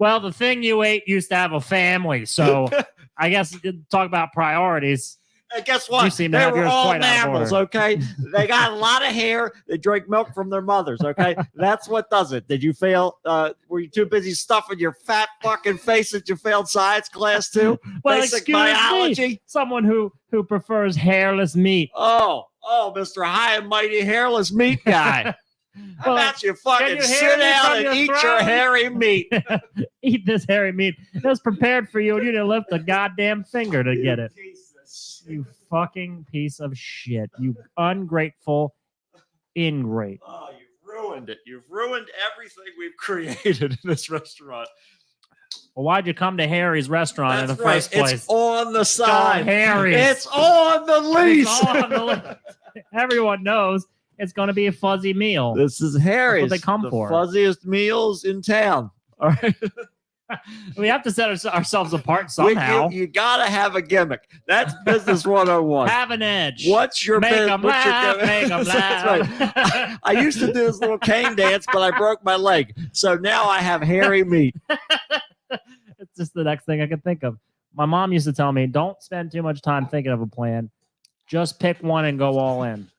Well, the thing you ate used to have a family, so I guess you did talk about priorities. And guess what? They were all mammals, okay? They got a lot of hair. They drank milk from their mothers, okay? That's what does it. Did you fail? Were you too busy stuffing your fat fucking face that you failed science class too? Well, Basic excuse biology? me, someone who prefers hairless meat. Oh, Mr. High and Mighty Hairless Meat Guy. How about you fucking sit down and eat your hairy meat? Eat this hairy meat. It was prepared for you, and you didn't lift a goddamn finger to get it. You fucking piece of shit. You ungrateful ingrate. Oh, you've ruined it. You've ruined everything we've created in this restaurant. Well, why'd you come to Harry's restaurant in the first place? It's on the side. Harry's. It's on the lease. It's on the list. Everyone knows it's going to be a fuzzy meal. This is Harry's. That's what they come for. The fuzziest meals in town. All right. We have to set ourselves apart somehow. You gotta have a gimmick. That's business 101. Have an edge. What's your make them laugh? Make them laugh. That's right. I used to do this little cane dance, but I broke my leg. So now I have hairy meat. It's just the next thing I can think of. My mom used to tell me, don't spend too much time thinking of a plan. Just pick one and go all in.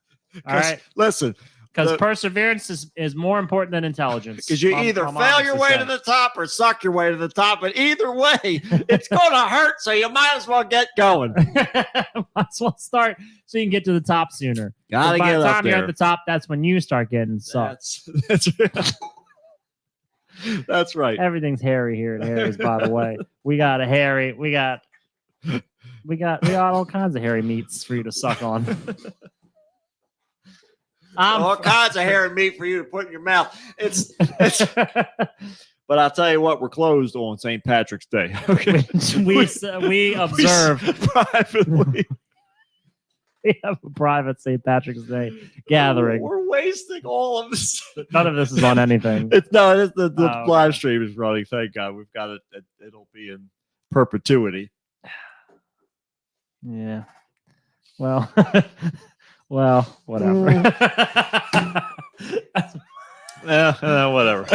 All right? Listen. Because perseverance is more important than intelligence. Because you either fail your way to the top or suck your way to the top. But either way, it's going to hurt. So you might as well get going. Might as well start so you can get to the top sooner. Gotta by get the up time there. you're at the top, that's when you start getting sucked. That's right. Everything's hairy here at Harry's, by the way. We got a hairy. We got all kinds of hairy meats for you to suck on. All kinds of hair and meat for you to put in your mouth. It's but I'll tell you what, we're closed on St. Patrick's Day. Okay, we observe privately. We have a private St. Patrick's Day gathering. We're wasting all of this. None of this is on anything. It's the live stream is running. Thank God, we've got it. It'll be in perpetuity. Yeah. Well. Well, whatever. Whatever.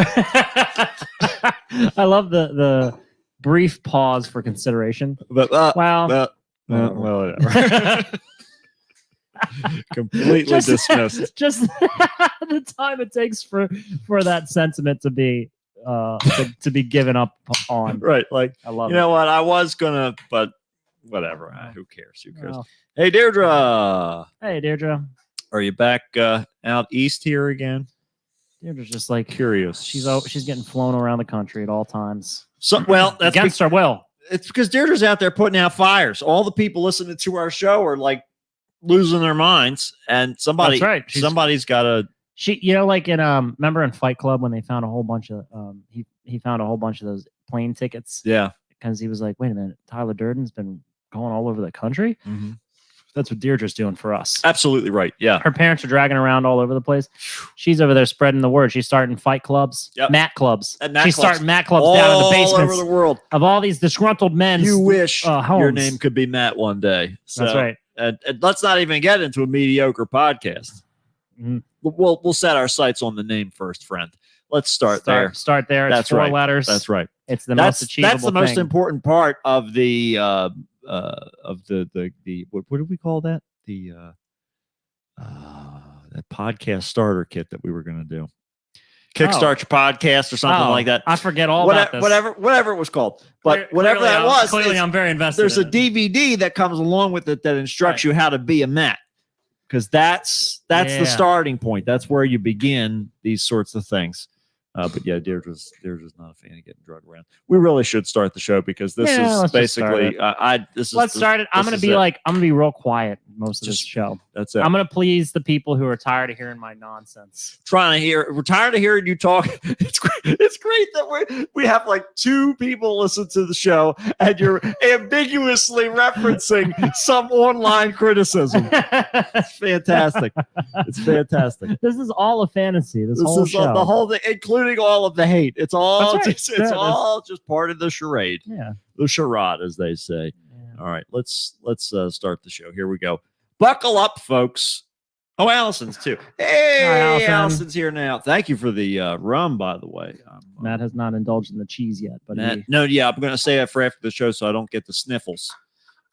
I love the brief pause for consideration. But whatever. Completely dismissed. Just the time it takes for that sentiment to be to be given up on. Right. Like I love you know what? I was gonna, but whatever. Who cares? Who cares? Well, hey, Deirdre. Hey, Deirdre. Are you back out east here again? Deirdre's just like curious. She's getting flown around the country at all times. So, well, that's against her will. It's because Deirdre's out there putting out fires. All the people listening to our show are like losing their minds, and somebody's got to. She, like in remember in Fight Club when they found a whole bunch of he found a whole bunch of those plane tickets. Yeah, because he was like, wait a minute, Tyler Durden's been going all over the country. Mm-hmm. That's what Deirdre's doing for us. Absolutely right. Yeah. Her parents are dragging around all over the place. She's over there spreading the word. She's starting fight clubs, mat clubs. She's starting mat clubs down in the basements all over the world of all these disgruntled men. You wish homes. Your name could be Matt one day. So, that's right. And let's not even get into a mediocre podcast. Mm-hmm. We'll set our sights on the name first, friend. Let's start there. Start there. It's that's 4 right. letters. That's right. It's the most achievable. That's the most important part of the what do we call that? The that podcast starter kit that we were going to do. Kickstart your podcast or something like that. I forget all about this. Whatever it was called. But whatever that was, clearly I'm very invested. There's a DVD that comes along with it that instructs you how to be a Matt. Because that's the starting point. That's where you begin these sorts of things. But yeah, Deirdre's not a fan of getting drugged around. We really should start the show because this is basically let's start it. I'm gonna be real quiet most of this show. That's it. I'm gonna please the people who are tired of hearing my nonsense. We're tired of hearing you talk. It's great that we have like 2 people listen to the show and you're ambiguously referencing some online criticism. It's fantastic. It's fantastic. This is all a fantasy. This whole show. The whole thing, including all of the hate. It's all just part of the charade. Yeah. The charade, as they say. Yeah. All right, let's start the show. Here we go. Buckle up, folks. Oh, Allison's too. Hey, Hi, Allison. Allison's here now. Thank you for the rum, by the way. Matt has not indulged in the cheese yet, but I'm going to say that for after the show so I don't get the sniffles.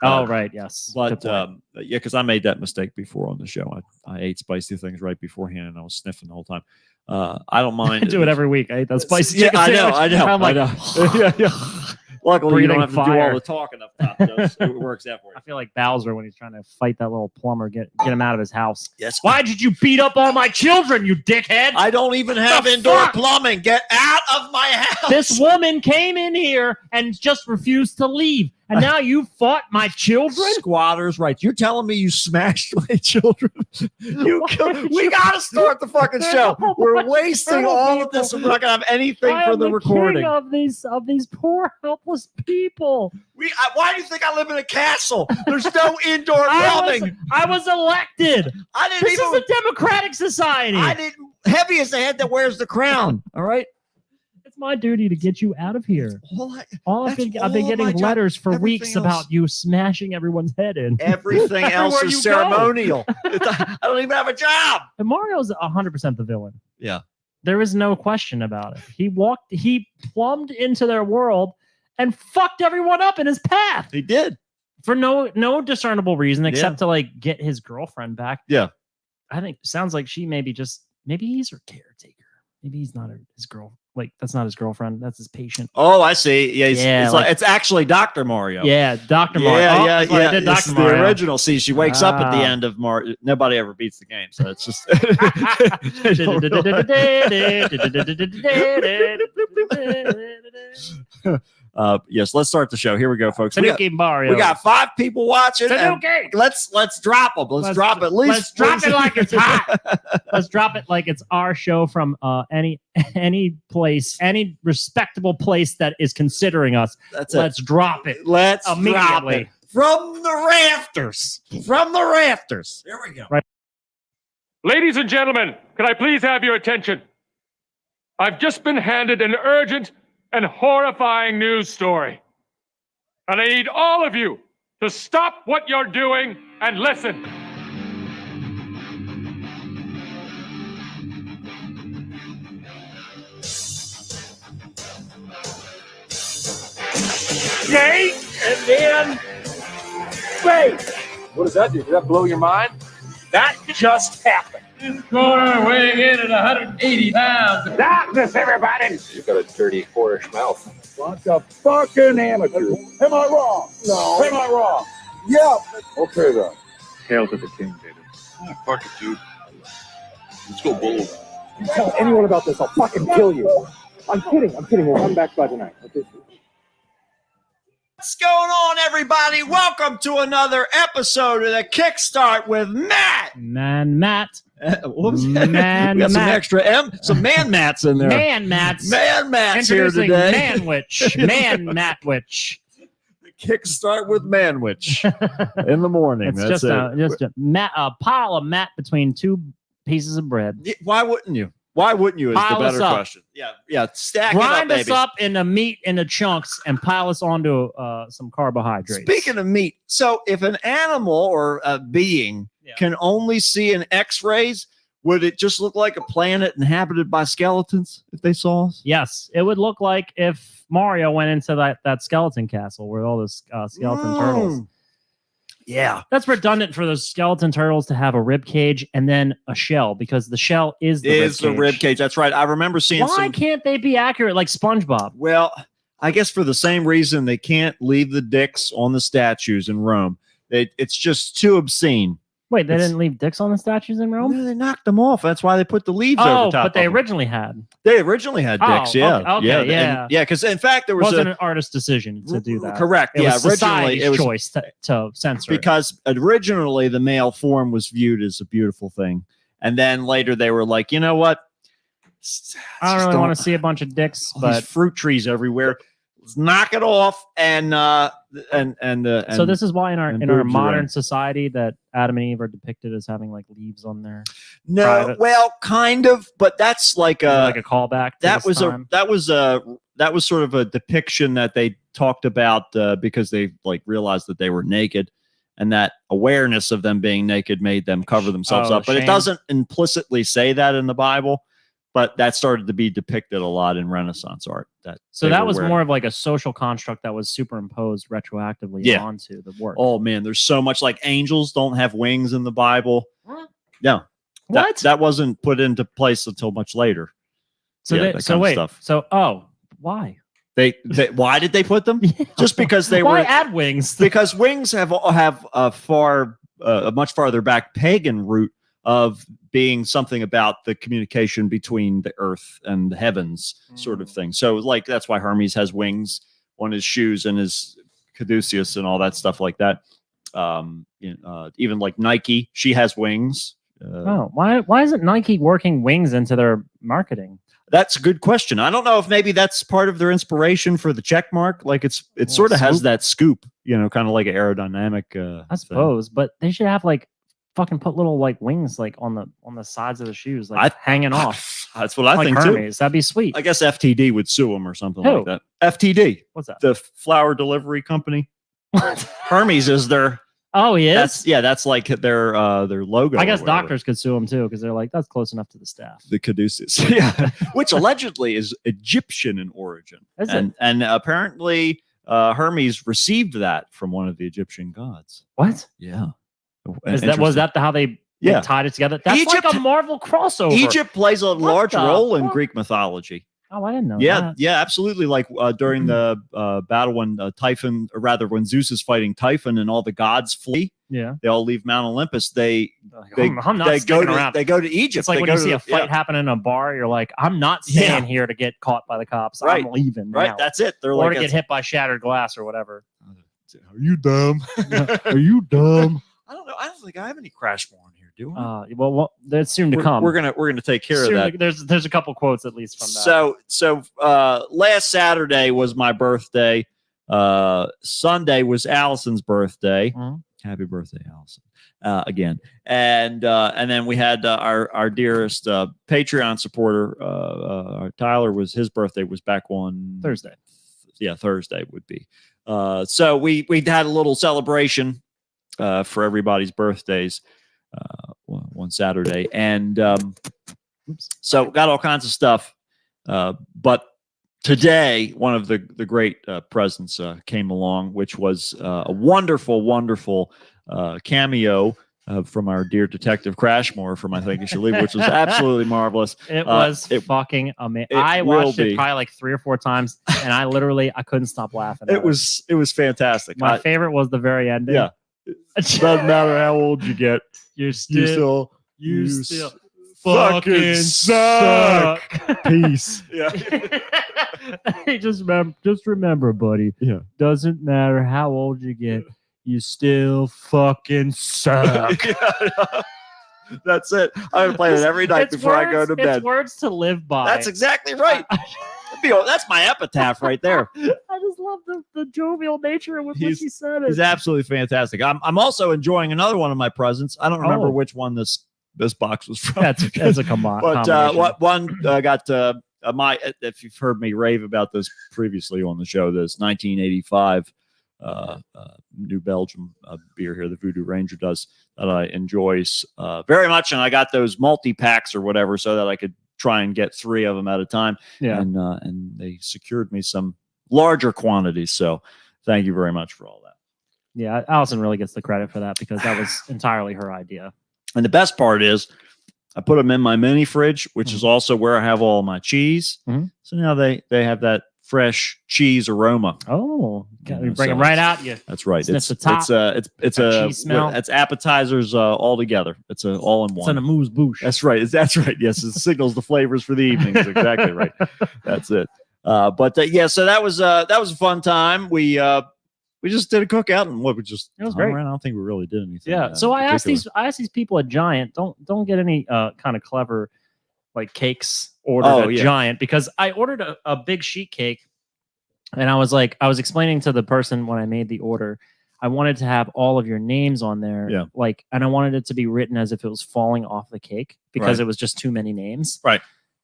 oh, right, yes. But Good point. yeah, because I made that mistake before on the show. I ate spicy things right beforehand, and I was sniffing the whole time. I don't mind. I do it every week. I eat that spicy Yeah, chicken I know. sandwich. I know. I'm like, yeah, yeah. Luckily, you don't Breathing have to do all fire. the talking up top. Does. It works out for you. I feel like Bowser when he's trying to fight that little plumber, get him out of his house. Yes. Why did you beat up all my children, you dickhead? I don't even have The indoor fuck? plumbing. Get out of my house. This woman came in here and just refused to leave. And now you fought my children? Squatters' rights. You're telling me you smashed my children? You Why killed. did We you- got to start the fucking show. They're We're all wasting little all of this, people. and we're not gonna have anything I for am the recording. king of these poor helpless people. Why do you think I live in a castle? There's no indoor plumbing. I was elected. I didn't This even. is a democratic society. I didn't. Heavy is the head that wears the crown. All right. It's my duty to get you out of here. I've been all getting my job. letters for Everything weeks else. about you smashing everyone's head in. Everything else Everywhere is you go. ceremonial. I don't even have a job. And Mario's 100% the villain. Yeah. There is no question about it. He plumbed into their world and fucked everyone up in his path He did. for no discernible reason except to like get his girlfriend back. Yeah. I think sounds like she maybe he's her caretaker. Maybe he's not his girl. Like that's not his girlfriend. That's his patient. Oh, I see. Yeah, Yeah, it's like- it's actually Dr. Mario. Yeah, Dr. Mario. Yeah, Oh, yeah, that's why I yeah. did It's Dr. the Mario. original. See, she wakes up at the Ah. end of Mario. Nobody ever beats the game, so it's just. Yes, let's start the show. Here we go, folks. Tanuki Mario. We got 5 people watching. and Tanuki. Let's drop them. Let's drop at least. Let's drop it like it's hot. Let's drop it like it's our show from any place, any respectable place that is considering us. That's it. Let's drop it. Let's drop immediately. it from the rafters. From the rafters. There we go. Right. Ladies and gentlemen, can I please have your attention? I've just been handed an urgent and horrifying news story. And I need all of you to stop what you're doing and listen. Yay! And then wait. What does that do? Did that blow your mind? That just happened. This corner weighing in at 180 pounds. Darkness, everybody! You've got a dirty, whorish mouth. Bunch of fucking amateurs. Am I wrong? No. Am I wrong? Yeah. Okay then. Hail to the king, David. Fuck it, dude. Let's go bold. You tell anyone about this, I'll fucking kill you. I'm kidding. We'll come back by tonight. Okay. What's going on, everybody? Welcome to another episode of the Kickstart with Matt. Man, Matt. What was that? Man, We got some Matt. extra some man mats in there. Man, Matt's. Man Matt's here Introducing today. Manwich. Man, Matwich. Kickstart with Manwich in the morning. It's That's just a pile of mat between 2 pieces of bread. Yeah, why wouldn't you? Why wouldn't you? Is Pile the us better up. question. Yeah. Stack Grind it up, us baby. up into meat into chunks and pile us onto some carbohydrates. Speaking of meat, so if an animal or a being Yeah. can only see in X-rays, would it just look like a planet inhabited by skeletons if they saw us? Yes, it would look like if Mario went into that skeleton castle where all those skeleton turtles. Yeah. That's redundant for those skeleton turtles to have a rib cage and then a shell because the shell is the rib cage. That's right. I remember seeing Why some. can't they be accurate like SpongeBob? Well, I guess for the same reason they can't leave the dicks on the statues in Rome. It's just too obscene. Wait, they It's- didn't leave dicks on the statues in Rome? No, they knocked them off. That's why they put the leaves Oh, over top. but they of them. originally had. They originally had Oh, dicks. Yeah, okay, and- yeah. yeah. Because in fact, there It was wasn't an artist's decision to do that. Correct. It yeah, was originally society's it was choice to censor it. because originally the male form was viewed as a beautiful thing, and then later they were like, you know what? I don't really want to see a bunch of dicks, all these but fruit trees everywhere. Let's knock it off and so this is why in our and modern boobs around. society that Adam and Eve are depicted as having like leaves on their no, private- well, kind of, but that's like like a callback. To that this was time. that was sort of a depiction that they talked about because they like realized that they were naked and that awareness of them being naked made them cover themselves Oh, up. But it shame. doesn't implicitly say that in the Bible. But that started to be depicted a lot in Renaissance art. So they that were was wearing. more of like a social construct that was superimposed retroactively Yeah. onto the work. Oh man, there's so much. Like angels don't have wings in the Bible. What? No, What? that wasn't put into place until much later. So yeah, they, that so kind of wait. stuff. So why? They why did they put them? Just because they why were add wings? because wings have a much farther back pagan root of being something about the communication between the earth and the heavens, sort of thing. So like that's why Hermes has wings on his shoes and his caduceus and all that stuff like that. Even like Nike, she has wings. Oh, why isn't Nike working wings into their marketing? That's a good question. I don't know if maybe that's part of their inspiration for the check mark. Like it Yeah, sort of has swoop. that scoop, kind of like an aerodynamic. I suppose, but they should have like fucking put little like wings like on the sides of the shoes, like hanging off. That's what I like think Hermes. That'd be sweet. too. I guess FTD would sue them or something Who? like that. FTD, What's that? the flower delivery company. Hermes is their. Oh, he is. That's like their logo. I or guess whatever. doctors could sue them too because they're like that's close enough to the staff. The caduceus, yeah, which allegedly is Egyptian in origin, Is it? and apparently Hermes received that from one of the Egyptian gods. What? Yeah, Was Interesting. that how they Yeah. tied it together? That's Egypt- like a Marvel crossover. Egypt plays a large the role in fuck? Greek mythology. Oh, I didn't know. Yeah, that. yeah, absolutely. Like during the battle when Typhon, or rather when Zeus is fighting Typhon and all the gods flee, Yeah. they all leave Mount Olympus. They I'm not they sticking go to around. they go to Egypt. It's like They when go you to see a the- yeah. fight happen in a bar, you're like, I'm not staying Yeah. here to get caught by the cops. Right. I'm leaving. Right, now. that's it. They're or like, to get hit by shattered glass or whatever. Are you dumb? Are you dumb? I don't know. I don't think I have any Crashmore in here, do I? Well, that's soon to come. We're gonna take care of Soon that. there's a couple quotes at least from that. So last Saturday was my birthday. Sunday was Allison's birthday. Mhm. Happy birthday, Allison! Again, and then we had our dearest Patreon supporter, Tyler. His birthday was back on Thursday. Yeah, Thursday would be. So we had a little celebration for everybody's birthdays one Saturday, and so got all kinds of stuff. But today, one of the great presents came along, which was a wonderful cameo from our dear Detective Crashmore from I Think You Should Leave, which was absolutely marvelous. It was fucking amazing. I watched it probably like 3 or 4 times, and I couldn't stop laughing. It was fantastic. My favorite was the very ending. Yeah. Doesn't matter how old you get, you you still fucking suck. Peace. Yeah. Hey, just remember, buddy. Yeah. Doesn't matter how old you get, you still fucking suck. That's it. I would play it every night It's before I go to bed. It's words to live by. That's exactly right. That's my epitaph right there. I just love the jovial nature with which he said it. He's absolutely fantastic. I'm also enjoying another one of my presents. I don't remember which one this box was from. That's a combination. But what one got my, if you've heard me rave about this previously on the show, this 1985 New Belgium beer here, the Voodoo Ranger does, that I enjoy very much, and I got those multi-packs or whatever so that I could try and get 3 of them at a time. Yeah. And they secured me some larger quantities. So thank you very much for all that. Yeah, Allison really gets the credit for that because that was entirely her idea. And the best part is I put them in my mini fridge, which is also where I have all my cheese. Mhm. So now they have that fresh cheese aroma. Oh, Yeah, bring so them right out. You. That's right. Sniff the top. It's That a cheese smell. it's appetizers all together. It's a all in It's an one. amuse bouche. That's right. That's right. Yes, it signals the flavors for the evenings. Exactly right. That's it. But yeah, so that was a fun time. We just did a cookout and we just It was hung great. around. I don't think we really did anything. Yeah. So I asked particular. these people at Giant, don't get any kind of clever like cakes ordered Oh, at yeah. Giant, because I ordered a big sheet cake, and I was explaining to the person when I made the order, I wanted to have all of your names on there. Yeah. Like, and I wanted it to be written as if it was falling off the cake because Right. it was just too many names. Right.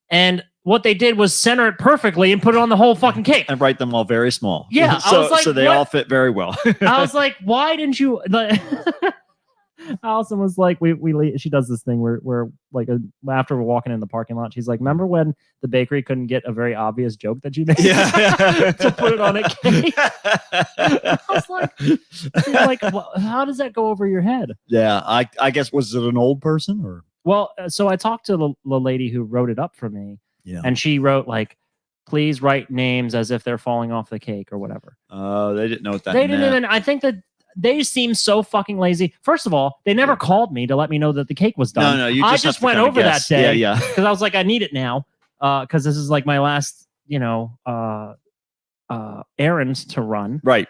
And what they did was center it perfectly and put it on the whole fucking cake. And write them all very small. Yeah, so, I was like, so they what? all fit very well. I was like, why didn't you? Allison was like, she does this thing where like after we're walking in the parking lot, she's like, remember when the bakery couldn't get a very obvious joke that you made to put it on a cake? I was like, how does that go over your head? Yeah, I guess, was it an old person or? Well, so I talked to the lady who wrote it up for me, and she wrote like, please write names as if they're falling off the cake or whatever. Oh, they didn't know what that They meant. didn't even. I think that they seem so fucking lazy. First of all, they never called me to let me know that the cake was done. No, you I just have just to went kinda over guess. that day. Yeah. Because I was like, I need it now. Because this is like my last, errands to run. Right.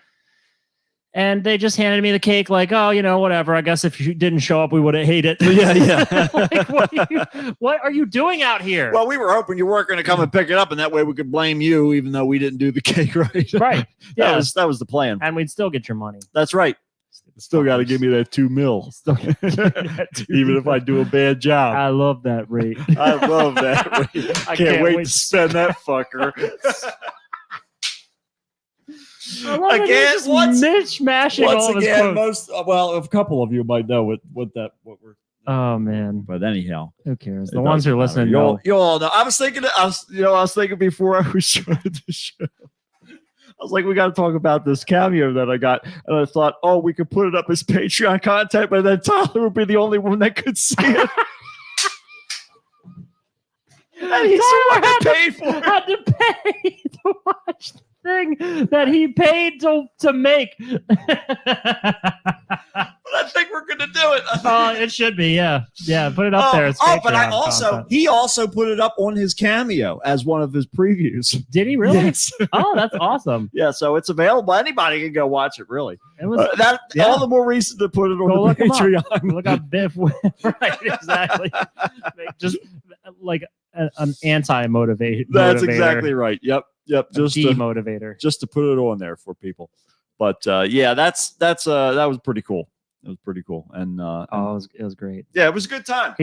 And they just handed me the cake like, oh, whatever. I guess if you didn't show up, we would have hated it. Yeah. Like, what are you doing out here? Well, we were hoping you weren't going to come and pick it up, and that way we could blame you, even though we didn't do the cake right. Right. Yeah. That was the plan. And we'd still get your money. That's right. Still got to give me that $2 million. Even if I do a bad job. I love that rate. I love that rate. I Can't wait to spend that fucker. Again, mishmashing all of his quotes. A couple of you might know what we're. Oh man! But anyhow, who cares? It The ones who are doesn't listening matter. know. You all know. I was thinking before I was starting the show. I was like, we got to talk about this cameo that I got, and I thought, oh, we could put it up as Patreon content, but then Tyler would be the only one that could see it. And he had to pay to watch the thing that he paid to make. I think we're gonna do it. It should be, yeah. Put it up there. It's but Patreon he also put it up on his Cameo as one of his previews. Did he really? Yes. Oh, that's awesome. Yeah, so it's available. Anybody can go watch it. Really, it was all the more reason to put it on Go the Patreon. Look up Biff. Right, exactly. Just like an anti-motivate. That's exactly right. Yep. Just demotivator. Just to put it on there for people. But yeah, that was pretty cool. It was pretty cool, and it was great. Yeah, it was a good time.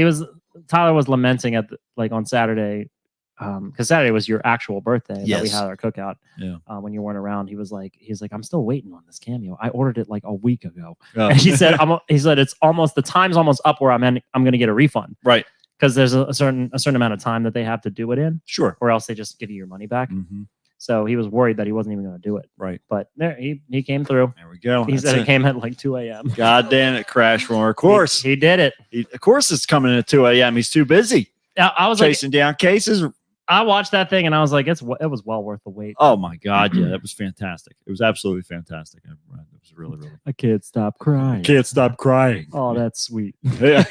Tyler was lamenting on Saturday, because Saturday was your actual birthday that we had our cookout. Yeah. When you weren't around, he's like, I'm still waiting on this cameo. I ordered it like a week ago, and he said, it's almost the time's almost up where I'm going to get a refund, right? Because there's a certain amount of time that they have to do it in, sure, or else they just give you your money back. Mm-hmm. So he was worried that he wasn't even going to do it. Right. But there he came through. There we go. He said it came at like 2 a.m. God damn it, Crash Roar. Of course. He did it. Of course it's coming at 2 a.m. He's too busy. I was chasing down cases. I watched that thing and I was like, it was well worth the wait. Oh my God. Yeah, that was fantastic. It was absolutely fantastic. It was really, really. I can't stop crying. Can't stop crying. Oh, that's sweet. Yeah.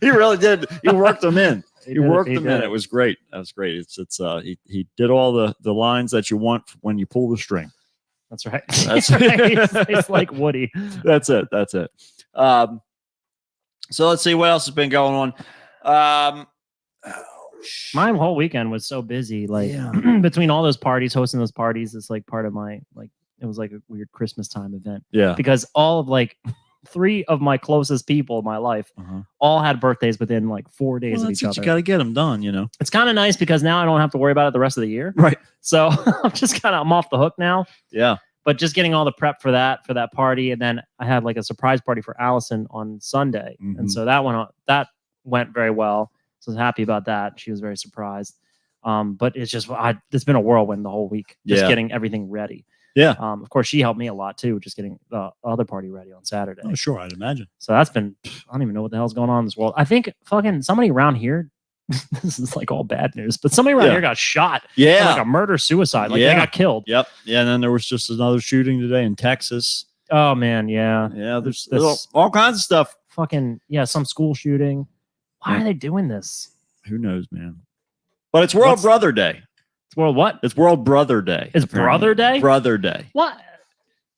he really did. He worked them in. He worked them in. It was great. That was great. He did all the lines that you want when you pull the string. That's right. That's it's like Woody. That's it. So let's see what else has been going on. My whole weekend was so busy. Like between all those parties, hosting those parties, it's like part of my it was like a weird Christmas time event. Yeah. Because all of 3 of my closest people in my life all had birthdays within 4 days of each other. You got to get them done, It's kind of nice because now I don't have to worry about it the rest of the year. Right. So I'm off the hook now. Yeah. But just getting all the prep for that party, and then I had a surprise party for Allison on Sunday, and so that went very well. So I was happy about that. She was very surprised. But it's just it's been a whirlwind the whole week, just getting everything ready. Yeah. Of course, she helped me a lot too, just getting the other party ready on Saturday. Oh, sure, I'd imagine. So that's been, I don't even know what the hell's going on in this world. I think fucking somebody around here, this is all bad news, but somebody around here got shot. Yeah. Like a murder-suicide. They got killed. Yep. Yeah, and then there was just another shooting today in Texas. Oh, man, yeah. Yeah, there's all kinds of stuff. Fucking, some school shooting. Why are they doing this? Who knows, man? But it's World Brother Day. It's World what? It's World Brother Day. It's Brother Day? Brother Day. What?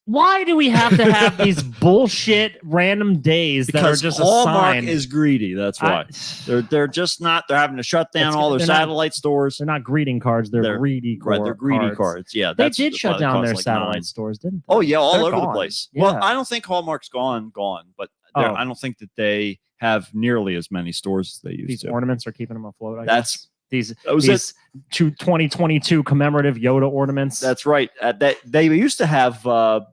Why do we have to have these bullshit random days that are just Hallmark assigned? is greedy. That's why. They're just not. They're having to shut down all their satellite stores. They're not greeting cards. They're greedy cards. Right, they're greedy cards. Yeah, they did shut down their satellite stores, didn't they? Oh yeah, all They're over gone. the place. Yeah. Well, I don't think Hallmark's gone, but I don't think that they have nearly as many stores as they used These to. ornaments are keeping them afloat. I That's guess. these That was these 2022 commemorative Yoda ornaments. That's right. That they used to have the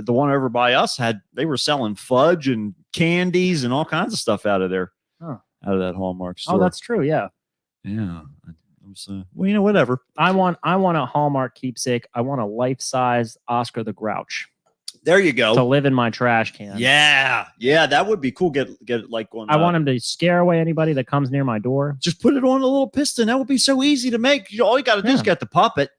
one over by us they were selling fudge and candies and all kinds of stuff out of there, Huh. out of that Hallmark store. Oh, that's true. Yeah. yeah. I was, well, whatever. I want a Hallmark keepsake. I want a life-size Oscar the Grouch There you go. to live in my trash can. Yeah, that would be cool. Get it like on. I want him to scare away anybody that comes near my door. Just put it on a little piston. That would be so easy to make. All you got to do is Yeah. get the puppet.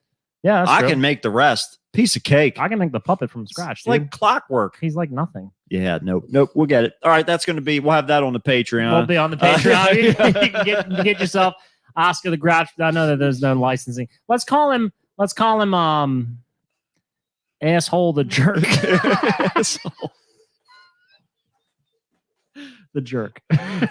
Yeah, that's I true. can make the rest. Piece of cake. I can make the puppet from scratch. It's Dude. like clockwork. He's like nothing. Yeah, nope. We'll get it. All right, that's going to be. We'll have that on the Patreon. We'll be on the Patreon. You can get yourself Oscar the Grouch. I know that there's no licensing. Let's call him asshole the jerk. The jerk.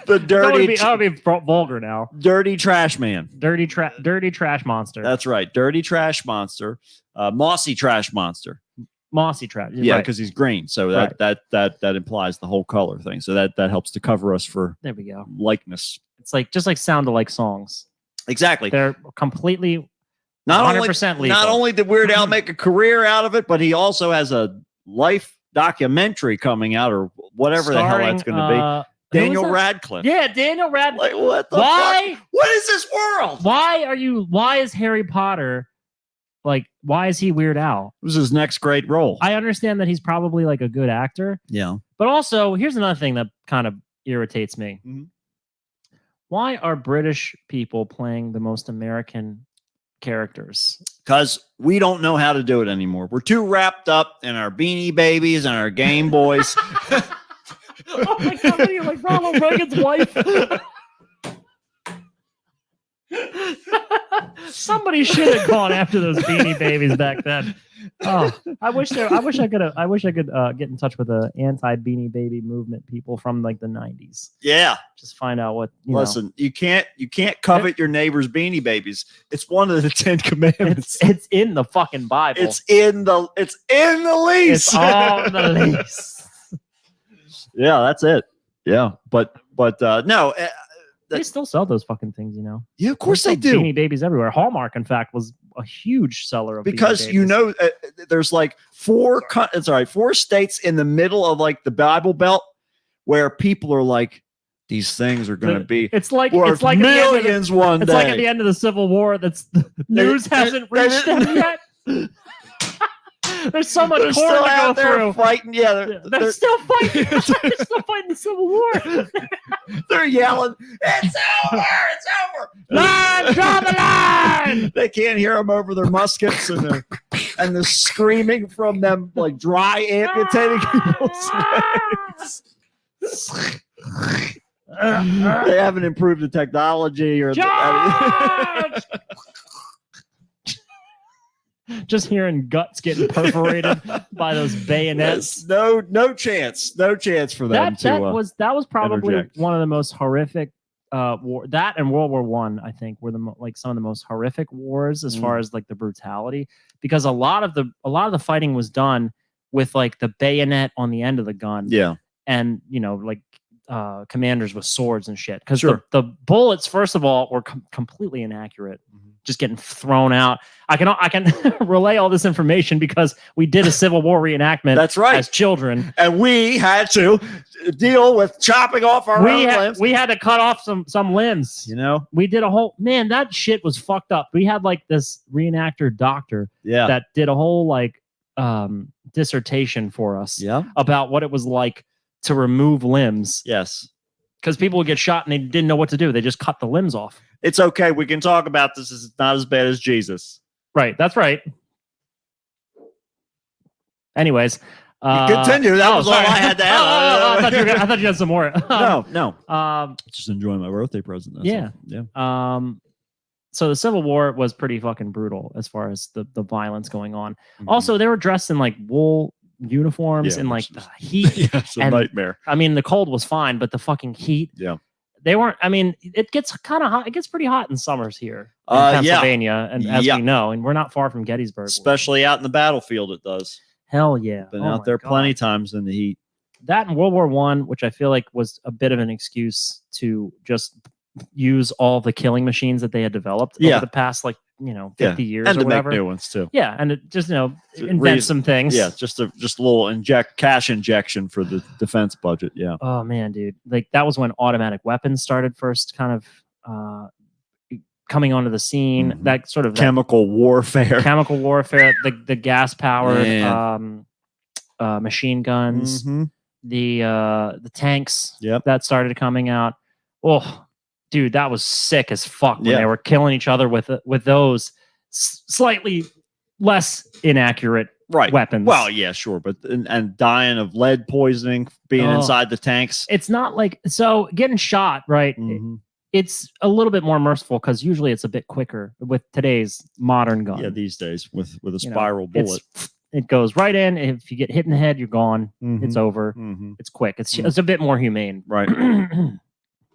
The dirty, I would be vulgar now. dirty trash man. Dirty trash monster. That's right. Dirty trash monster. Mossy trash monster. Mossy trash. Yeah, Right. because he's green. So Right. that implies the whole color thing. So that helps to cover us for There we go. likeness. It's like just like sound alike songs. Exactly. They're completely Not 100% only legal. not only did Weird Al make a career out of it, but he also has a life documentary coming out, or whatever the hell that's going to be. who Daniel was that? Radcliffe. Yeah, Daniel Radcliffe. Like what the Why? fuck? What is this world? Why is Harry Potter why is he Weird Al? It was his next great role. I understand that he's probably like a good actor, Yeah. but also here's another thing that kind of irritates me. Mhm. Why are British people playing the most American characters? Because we don't know how to do it anymore. We're too wrapped up in our Beanie Babies and our Game Boys. Oh my god, what are you like Ronald Reagan's wife? Somebody should have gone after those Beanie Babies back then. Oh, I wish I could get in touch with the anti-Beanie Baby movement people from like the 90s. Yeah. Just find out what you know. Listen, you can't covet your neighbor's Beanie Babies. It's one of the 10 Commandments. It's in the fucking Bible. It's in the lease. It's all in the lease. Yeah, that's it. Yeah, but no. They still sell those fucking things, you know. Yeah, of course they There's still do. Beanie Babies everywhere. Hallmark, in fact, was a huge seller of Because Beanie you Babies. know, there's like 4 states in the middle of like the Bible Belt where people are like, these things are going to be It's like worth at the end of the- millions one It's day. like at the end of the Civil War. That's the news hasn't reached them yet. There's so much They're corn still to go out there through. fighting. Yeah, They're still fighting. They're still fighting the Civil War. they're yelling, "It's over! It's over!" Line, draw the line. They can't hear them over their muskets and the screaming from them like dry amputating people's legs. They haven't improved the technology or Charge! Just hearing guts getting perforated by those bayonets. no chance for them That to. was probably interject. one of the most horrific war. That and World War One, I think, were some of the most horrific wars as far as like the brutality, because a lot of the fighting was done with like the bayonet on the end of the gun, Yeah, and like commanders with swords and shit. Because Sure. the bullets, first of all, were completely inaccurate, just getting thrown out. I can relay all this information because we did a Civil War reenactment. that's right. As children, And we had to deal with chopping off our own limbs. we had to cut off some limbs. You know, We did a whole that shit was fucked up. We had like this reenactor doctor yeah, that did a whole like dissertation for us yeah, about what it was like to remove limbs, yes. because people would get shot and they didn't know what to do. They just cut the limbs off. It's okay. We can talk about this. It's not as bad as Jesus. Right. That's right. Anyways, Continue. That was all sorry. I had to add. I thought you had some more. No. Um, Just enjoying my birthday present. That's Yeah. all. Yeah. so the Civil War was pretty fucking brutal as far as the violence going on. Mhm. Also, they were dressed in like wool uniforms Yeah, and like which the heat. yeah, it's a and- nightmare. I mean, the cold was fine, but the fucking heat. Yeah. They weren't. I mean, it gets kind of hot. It gets pretty hot in summers here in Yeah. Pennsylvania, and as Yeah. we know, and we're not far from Gettysburg. Especially out in the battlefield, it does. Hell yeah, Been Oh out my there God. plenty times in the heat. That and World War One, which I feel like was a bit of an excuse to just use all the killing machines that they had developed Yeah. over the past 50 years and or to whatever. make new ones too. Yeah, and it just To invent some things. Yeah, just a little cash injection for the defense budget. Yeah. Oh man, dude, like that was when automatic weapons started first kind of coming onto the scene. Mhm. That sort of Chemical warfare. chemical warfare, the gas powered Man. machine guns, Mhm. the tanks Yep. that started coming out. Oh, dude, that was sick as fuck when Yeah. they were killing each other with those slightly less inaccurate Right. weapons. Well, yeah, sure, but and dying of lead poisoning, being Oh. inside the tanks. It's not like so getting shot, right? Mhm. It's a little bit more merciful because usually it's a bit quicker with today's modern gun. Yeah, these days with a You know, spiral bullet. it goes right in. If you get hit in the head, you're gone. It's Mhm. over. Mhm. It's quick. It's Mhm. it's a bit more humane. Right.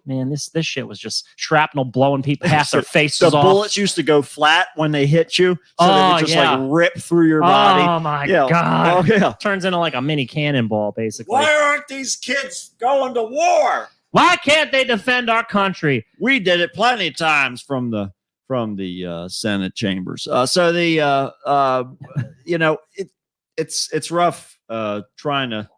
Man, this shit was just shrapnel blowing people half their The faces off. bullets used to go flat when they hit you, so they Oh, would just yeah. like rip through your body. Oh my Yeah. god! Oh yeah. Turns into like a mini cannonball, basically. aren't these kids going to war? Why can't they defend our country? We did it plenty of times from the Senate chambers. So the it's rough trying to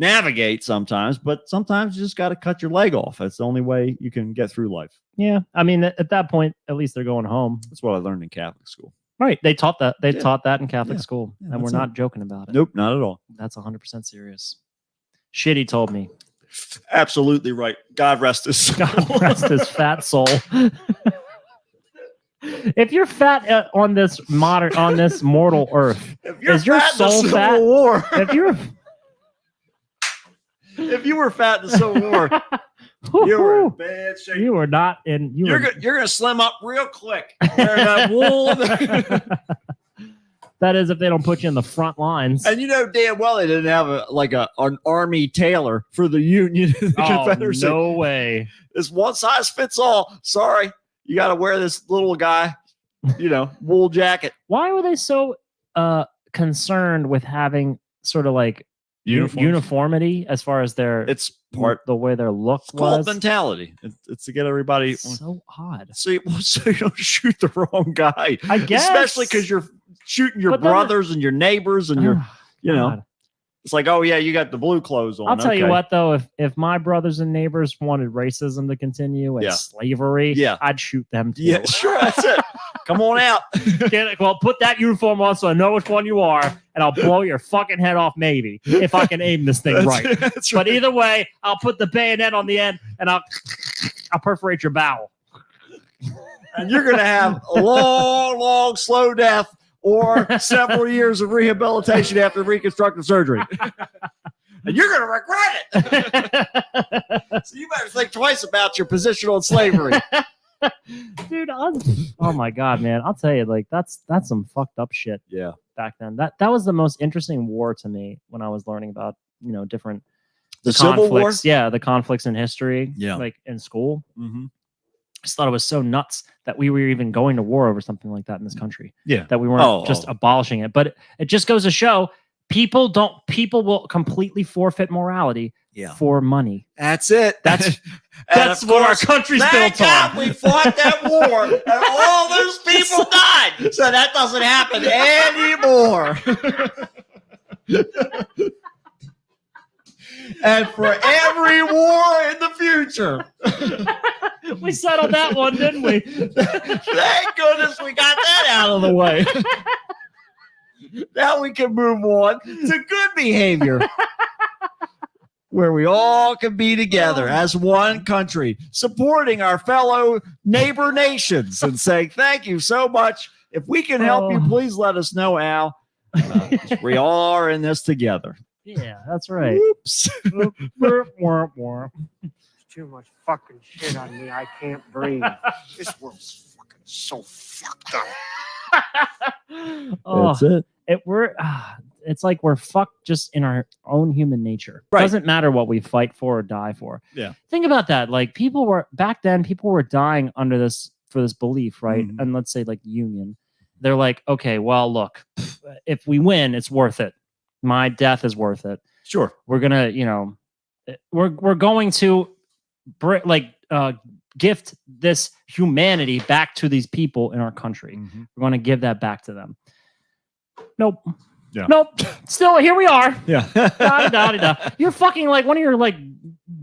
navigate sometimes, but sometimes you just got to cut your leg off. That's the only way you can get through life. Yeah, I mean, at that point, at least they're going home. That's what I learned in Catholic school. Right? They taught that. They Yeah. taught that in Catholic Yeah. school, Yeah, and we're that's not joking about it. Nope, not at all. That's 100% serious. Shit, he told me. Absolutely right. God rest his soul. God rest his fat soul. If you're fat on this mortal earth, If you're Is your fat in the soul Civil fat? War, if you're if you were fat in the Civil War, you were in bad shape. you were not in. You're gonna slim up real quick. Wearing that wool. That is, if they don't put you in the front lines. And you know damn well they didn't have an army tailor for the Union and the Oh, Confederacy. no way. It's one size fits all. Sorry, you got to wear this little guy, wool jacket. Why were they so concerned with having sort of like uniformity as far as their It's part the way their look cult was? mentality. It's to get everybody So odd. so you don't shoot the wrong guy. I guess, Especially because you're shooting your But then- brothers and your neighbors and your, God. it's like, oh yeah, you got the blue clothes on. I'll tell you Okay. what, though, if my brothers and neighbors wanted racism to continue and Yeah. slavery, Yeah. I'd shoot them too. Yeah, sure, that's it. Come on out. Well, put that uniform on so I know which one you are, and I'll blow your fucking head off, maybe, if I can aim this thing right. That's But either way, I'll put the bayonet on the end and I'll perforate your bowel. And you're gonna have a long, slow death or several years of rehabilitation after reconstructive surgery. And you're gonna regret it. So you better think twice about your position on slavery. Dude, oh my god, man. I'll tell you, like that's some fucked up shit Yeah. back then. That was the most interesting war to me when I was learning about, different The Civil War? conflicts. Yeah, the conflicts in history. Yeah. Like in school. Mm-hmm. I just thought it was so nuts that we were even going to war over something like that in this country. Yeah. That we weren't just Oh. abolishing it. But it just goes to show people will completely forfeit morality Yeah. for money. That's it. That's And of what our course, country's thank built God on. we fought that war and all those people died. So that doesn't happen anymore. And for every war in the future. We settled that one, didn't we? Thank goodness we got that out of the way. Now we can move on to good behavior. Where we all can be together as one country, supporting our fellow neighbor nations and saying, thank you so much. If we can help you, please let us know, Al. We all are in this together. Yeah, that's right. Oops. Too much fucking shit on me. I can't breathe. This world's fucking so fucked up. Oh, it. it's like we're fucked just in our own human nature. Right. Doesn't matter what we fight for or die for. Yeah. Think about that. Like people were dying under this for this belief, right? Mhm. And let's say like union. They're like, okay, well, look, if we win, it's worth it. My death is worth it. Sure. We're gonna, we're going to gift this humanity back to these people in our country. Mhm. We're going to give that back to them. Nope. Yeah. Nope. Still, here we are. Yeah. Da-da-da-da-da. You're fucking like one of your like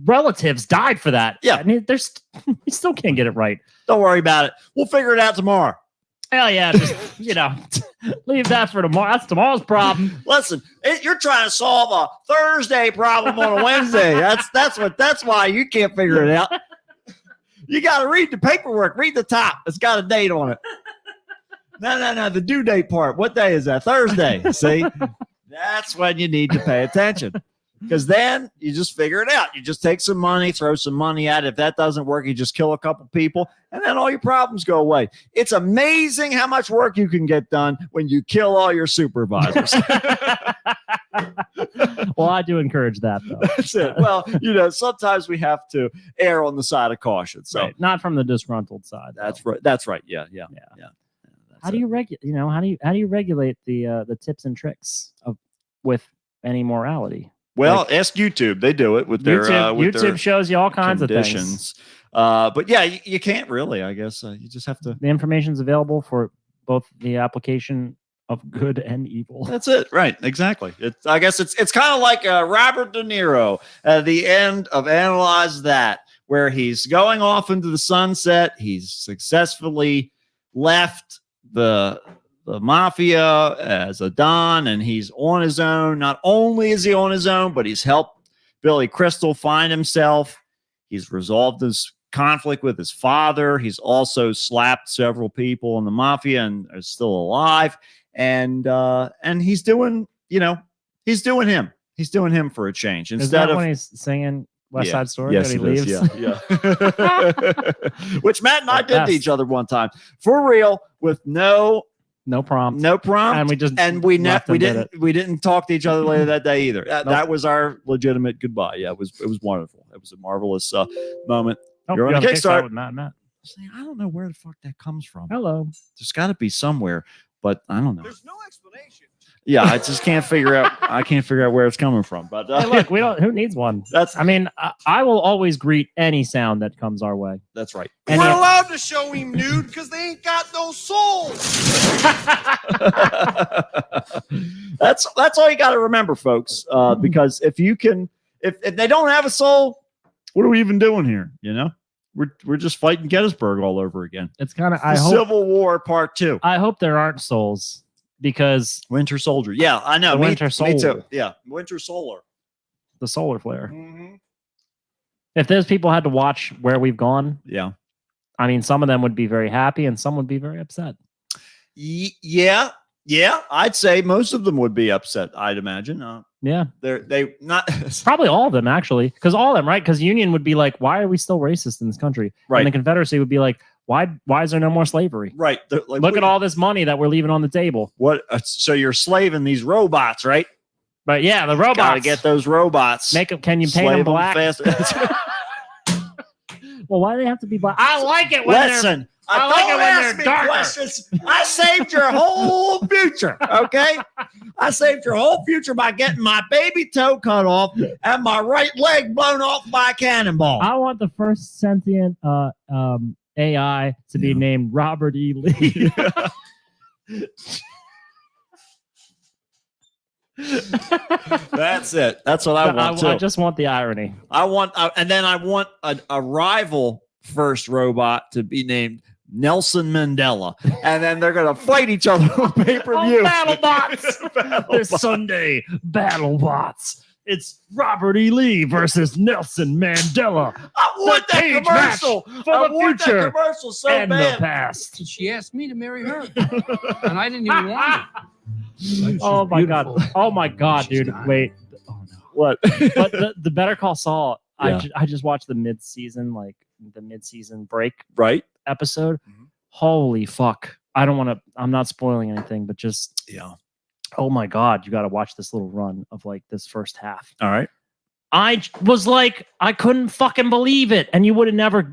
relatives died for that. Yeah. And there's you still can't get it right. Don't worry about it. We'll figure it out tomorrow. Hell yeah, just leave that for tomorrow. That's tomorrow's problem. Listen, you're trying to solve a Thursday problem on a Wednesday. That's why you can't figure it out. You got to read the paperwork. Read the top. It's got a date on it. No. The due date part. What day is that? Thursday. See, that's when you need to pay attention. Because then you just figure it out. You just take some money, throw some money at it. If that doesn't work, you just kill a couple people, and then all your problems go away. It's amazing how much work you can get done when you kill all your supervisors. Well, I do encourage that, though. That's it. Well, sometimes we have to err on the side of caution. So Right. Not from the disgruntled side. that's though. right. That's right. Yeah. How do you regulate? How do you regulate the tips and tricks with any morality? Well, ask YouTube. They do it with their YouTube shows you all kinds of things. conditions. But yeah, you can't really. I guess you just have to. The information's available for both the application of good and evil. That's it. Right. Exactly. I guess it's kind of like Robert De Niro at the end of Analyze That, where he's going off into the sunset. He's successfully left the mafia as a Don, and he's on his own. Not only is he on his own, but he's helped Billy Crystal find himself. He's resolved his conflict with his father. He's also slapped several people in the mafia and is still alive. And he's doing, he's doing him. He's doing him for a change. Is Instead that of when he's singing West Side Story yes, that he it is. leaves? Yeah. Which Matt and I The did to best. each other one time for real with no prompt. prompt. And we we did it. didn't talk to each other later that day either. Nope. That was our legitimate goodbye. Yeah, it was wonderful. It was a marvelous moment. Oh, You're on on the a Kickstart. with Matt and Matt. I don't know where the fuck that comes from. Hello. There's got to be somewhere, but I don't know. There's no explanation. Yeah, I just can't figure out. I can't figure out where it's coming from. But Hey, look, we don't. Who needs one? that's I mean, I will always greet any sound that comes our way. that's right. Any We're allowed to show him nude because they ain't got no soul. That's all you got to remember, folks. Because if they don't have a soul, what are we even doing here? We're just fighting Gettysburg all over again. It's kind of. The Civil War Part 2. I hope there aren't souls because Winter Soldier. Yeah, I know. The Me Winter too. Soldier. Yeah, Winter Solar. the solar flare. Mm-hmm. If those people had to watch where we've gone, Yeah. I mean, some of them would be very happy and some would be very upset. Yeah. I'd say most of them would be upset. I'd imagine. Yeah, They not probably all of them actually, because all of them, right? Because Union would be like, "Why are we still racist in this country?" Right. And the Confederacy would be like, "Why is there no more slavery? right. Like, Look at all this money that we're leaving on the table." what. So you're slaving these robots, right? But yeah, the robots. Gotta get those robots. Make them. Can you paint Slave them black? faster. Well, why do they have to be black? I like it when they're. Listen, I like it don't when ask they're me darker. questions. I saved your whole future. Okay, I saved your whole future by getting my baby toe cut off and my right leg blown off by a cannonball. I want the first sentient AI to be named Robert E. Lee. That's it. That's what I want too. I just want the irony. And then I want a rival first robot to be named Nelson Mandela, and then they're gonna fight each other on pay-per-view. BattleBots! This Sunday, BattleBots. It's Robert E. Lee versus Nelson Mandela. I want The that cage commercial for I the want future that commercial so and the bad. past. She asked me to marry her, and I didn't even want it. Oh my god! Oh my god, She's dude! not. Wait, What? but the Better Call Saul. Yeah. I just watched the mid-season break Right? episode. Mhm. Holy fuck! I don't want to. I'm not spoiling anything, but just Yeah. oh my god, you got to watch this little run of like this first half. All right. I was like, I couldn't fucking believe it, and you would never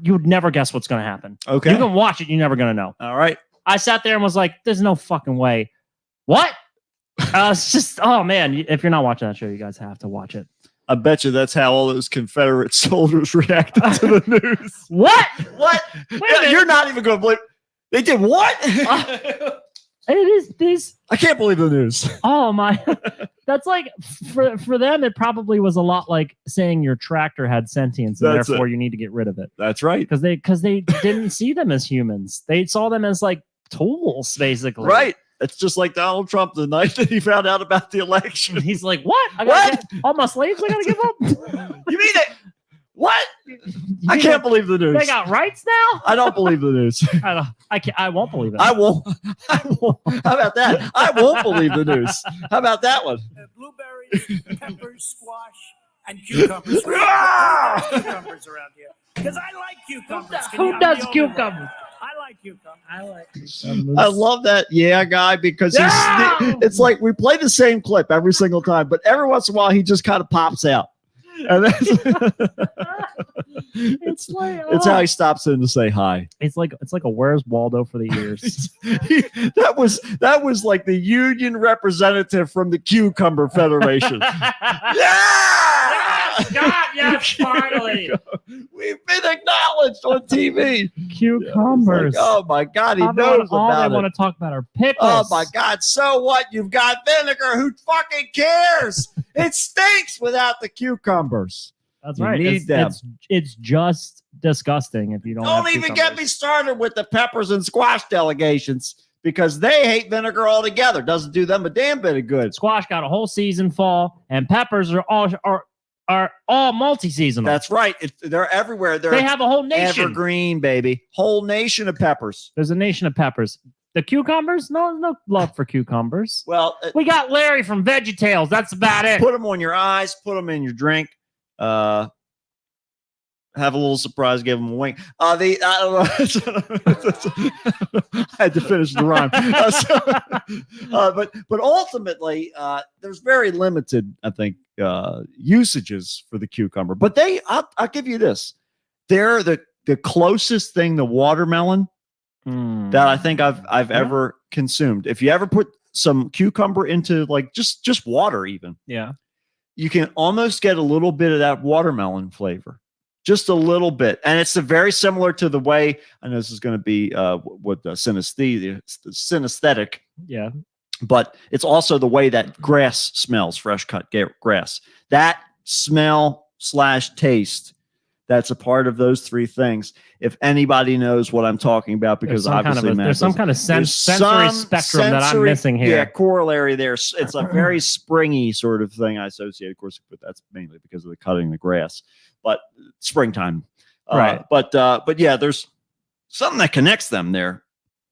guess what's gonna happen. Okay. You can watch it, you're never gonna know. All right. I sat there and was like, there's no fucking way. What? It's just, oh man, if you're not watching that show, you guys have to watch it. I bet you that's how all those Confederate soldiers reacted to the news. What? What? Wait a Yeah, minute. you're not even going to believe. They did what? It is these. I can't believe the news. Oh my! That's like for them. It probably was a lot like saying your tractor had sentience, and That's therefore you need to get rid of it That's right. because they didn't see them as humans. They saw them as like tools, basically. Right. It's just like Donald Trump the night that he found out about the election. He's like, "What? I gotta get all my slaves? I gotta give up." You mean it? What? You I mean can't believe the news. They got rights now. I don't believe the news. I don't. I can't. I won't believe it. I won't. How about that? I won't believe the news. How about that one? Blueberries, peppers, squash, and cucumbers. Ah! Cucumbers around here. Because I like cucumbers. Who does cucumbers? I like cucumbers. I like. I love that guy because Yeah! it's like we play the same clip every single time, but every once in a while he just kind of pops out. And that's It's like it's how he stops in to say hi. it's like a Where's Waldo for the ears. that was like the union representative from the Cucumber Federation. Yes, God, yes, finally. We've been acknowledged on TV. Cucumbers. Like, oh my God, he All knows they about want it. to talk about are pickles. Oh my God, so what? You've got vinegar. Who fucking cares? It stinks without the cucumbers. That's You right. need them. It's just disgusting if you don't. Don't have even get cucumbers. me started with the peppers and squash delegations because they hate vinegar altogether. Doesn't do them a damn bit of good. Squash got a whole season fall, and peppers are all multi-seasonal. That's right. They're everywhere. They have a whole nation. evergreen, baby. Whole nation of peppers. There's a nation of peppers. The cucumbers? No love for cucumbers. Well, We got Larry from VeggieTales. That's about it. put them on your eyes. Put them in your drink. Have a little surprise. Give them a wink. I had to finish the rhyme. But ultimately, there's very limited, I think, usages for the cucumber. But I'll give you this: they're the closest thing to watermelon that I think I've ever consumed. If you ever put some cucumber into like just water, even you can almost get a little bit of that watermelon flavor, just a little bit. And it's very similar to the way, I know this is going to be what the synesthetic, Yeah. but it's also the way that grass smells, fresh cut grass. That smell / taste, that's a part of those three things. If anybody knows what I'm talking about, because obviously there's some kind of sensory spectrum that I'm missing here. Yeah, corollary there. It's a very springy sort of thing I associate, of course, but that's mainly because of the cutting the grass. But springtime, Right. But yeah, there's something that connects them there,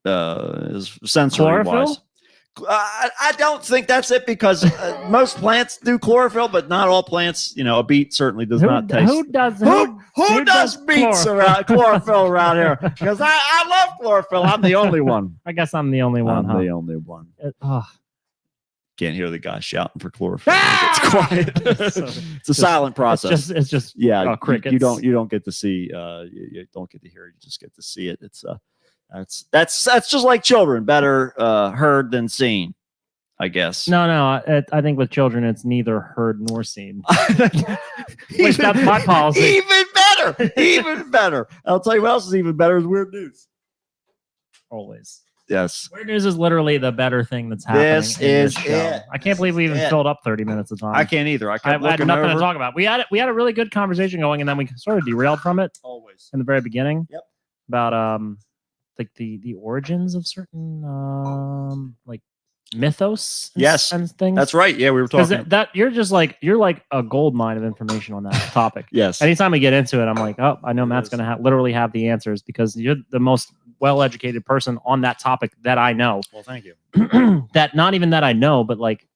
is sensory Chlorophyll? wise. I don't think that's it, because most plants do chlorophyll, but not all plants. A beet certainly does not taste. Who does Who does beets chlorophyll around here? Because I love chlorophyll. I'm the only one. I guess I'm the only one. I'm the only one. Oh. Can't hear the guy shouting for chlorophyll. It's quiet. It's a silent process. It's just yeah. crickets. You don't get to see. You don't get to hear it. You just get to see it. It's that's just like children. Better heard than seen, I guess. No. I think with children, it's neither heard nor seen. At least that's my policy. Even better. Even better. I'll tell you what else is even better is weird news. Always. Yes. Weird news is literally the better thing that's happening. This in this is show. it. I can't believe we even filled up 30 minutes of time. I can't either. I I kept had looking nothing over. to talk about. We had a really good conversation going, and then we sort of derailed from it Always. in the very beginning. Yep. About like the origins of certain like mythos. Yes, and things. That's right. Yeah, we were Because talking. that you're like a gold mine of information on that topic. Yes. Anytime we get into it, I'm like, oh, I know Matt's going to literally have the answers, because you're the most well-educated person on that topic that I know. Well, thank you. That not even that I know, but like